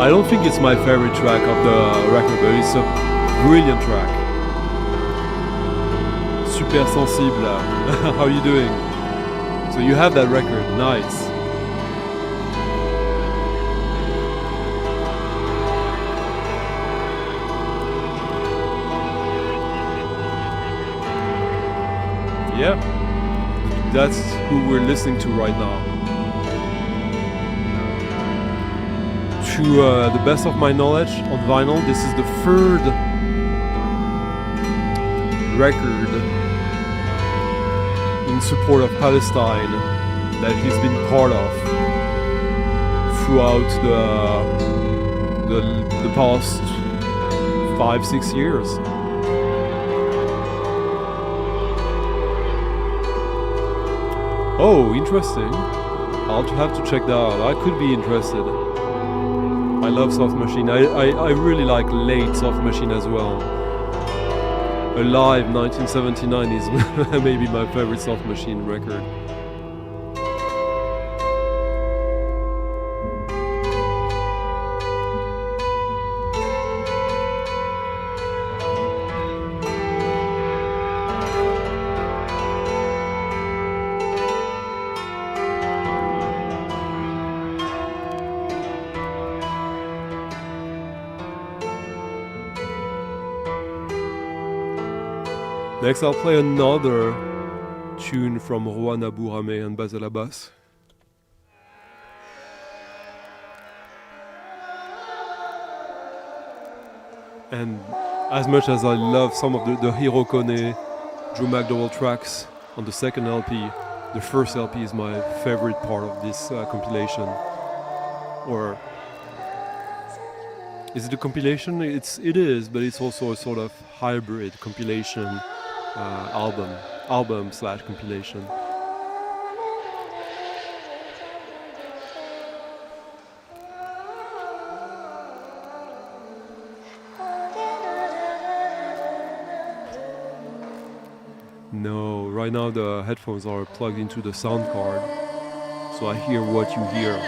I don't think it's my favorite track of the record, but it's a brilliant track. Super sensible. How are you doing? So you have that record, nice. Yeah, that's who we're listening to right now. To the best of my knowledge on vinyl, this is the third record in support of Palestine that he's been part of throughout the past 5-6 years. Oh, interesting. I'll have to check that out. I could be interested. I love Soft Machine. I really like late Soft Machine as well. Alive 1979 is maybe my favorite Soft Machine record. Next I'll play another tune from Ruanne Abou-Rahme and Basel Abbas. And as much as I love some of the Hiro Kone, Drew McDowall tracks on the second LP, the first LP is my favorite part of this compilation. Or is it a compilation? It is, but it's also a sort of hybrid compilation. Album/compilation. No, right now the headphones are plugged into the sound card, so I hear what you hear.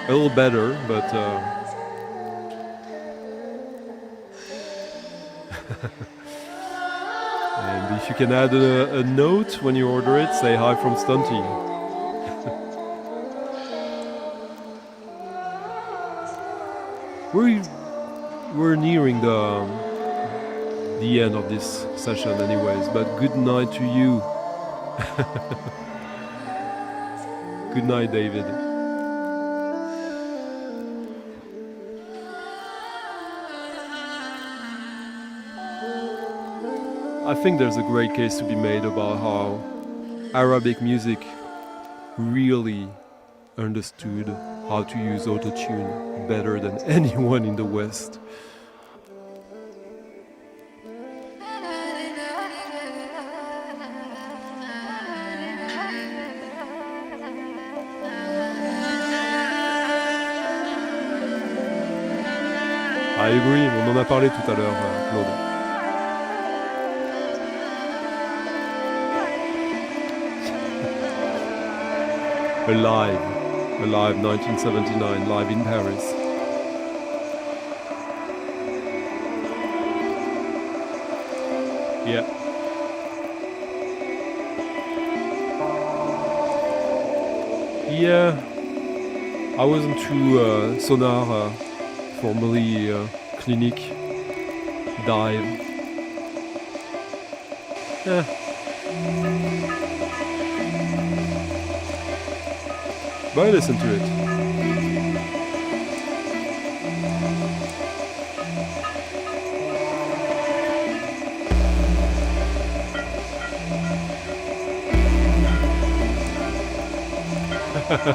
A little better, but and if you can add a note when you order it, say hi from Stunty. We're nearing the end of this session anyways, but good night to you. Good night, David. I think there's a great case to be made about how Arabic music really understood how to use autotune better than anyone in the West. I agree, on en a parlé tout à l'heure, Claude. Alive 1979, live in Paris. Yeah. Yeah, I wasn't too Sonar, formerly Clinique, Dive. Yeah. But I listen to it.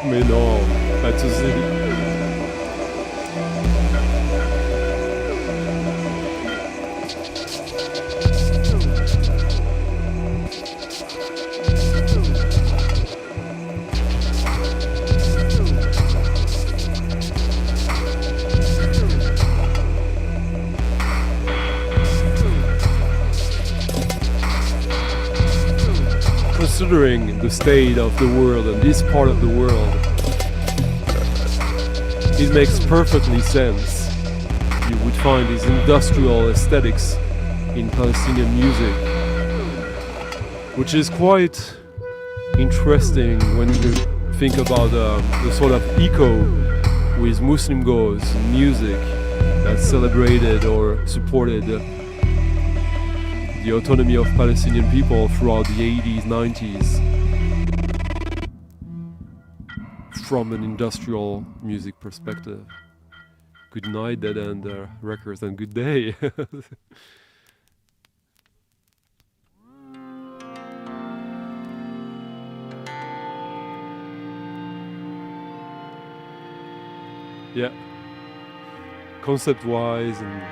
Mais non, pas de soucis. Considering the state of the world and this part of the world, it makes perfectly sense. You would find these industrial aesthetics in Palestinian music, which is quite interesting when you think about the sort of echo with Muslim goes music that celebrated or supported the autonomy of Palestinian people throughout the 80s, 90s from an industrial music perspective. Good night, Dead End Records, and good day. Yeah, concept-wise and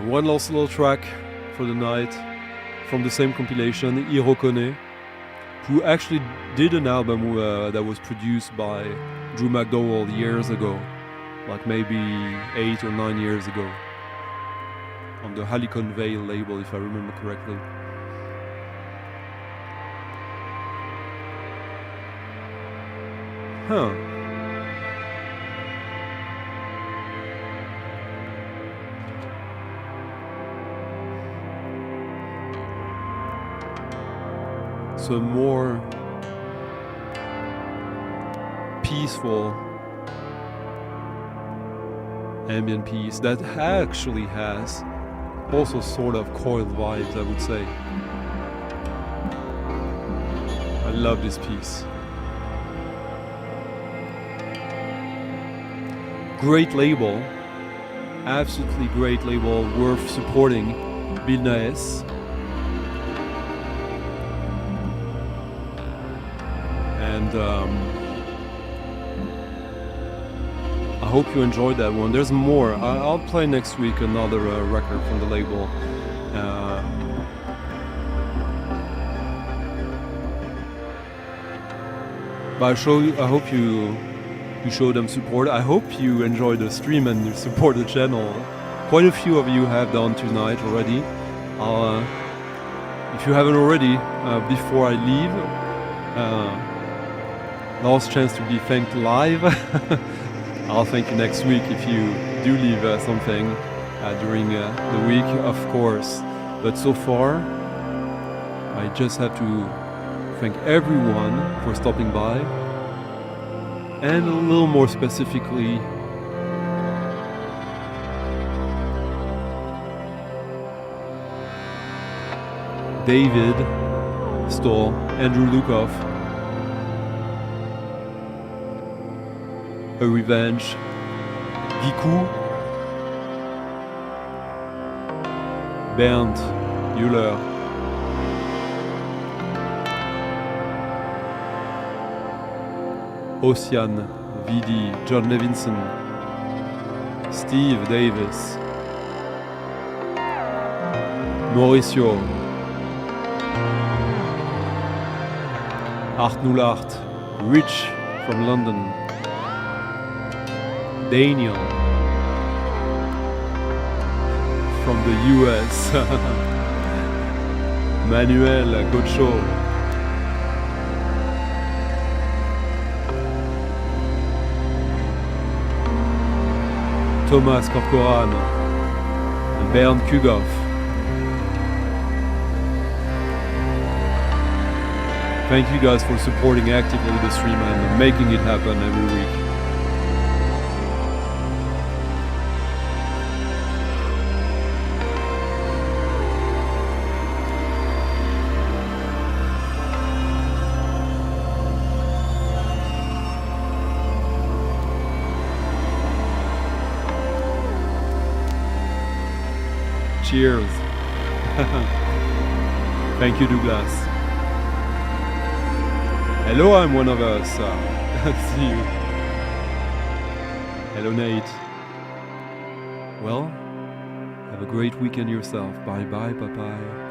one last little track for the night from the same compilation, Hiro Kone, who actually did an album that was produced by Drew McDowall years ago, like maybe 8 or 9 years ago, on the Helicon Vale label, if I remember correctly. Huh. So more peaceful ambient piece that actually has also sort of Coil vibes, I would say. I love this piece. Great label, absolutely great label, worth supporting. Bilna'es. And I hope you enjoyed that one. There's more. I'll play next week another record from the label. But I hope you show them support. I hope you enjoy the stream and you support the channel. Quite a few of you have done tonight already. If you haven't already, before I leave, last chance to be thanked live. I'll thank you next week if you do leave something during the week, of course. But so far, I just have to thank everyone for stopping by. And a little more specifically, David Stoll, Andrew Lukoff, A Revenge, Giku, Bernd Euler, Ocean, Vidi, John Levinson, Steve Davis, Mauricio, Art 08, Rich from London, Daniel from the US, Manuel Gocho, Thomas Corcoran, Bernd Kugoff, thank you guys for supporting actively the stream and making it happen every week. Cheers. Thank you, Douglas. Hello, I'm one of us. See you. Hello, Nate. Well, have a great weekend yourself. Bye bye, bye bye.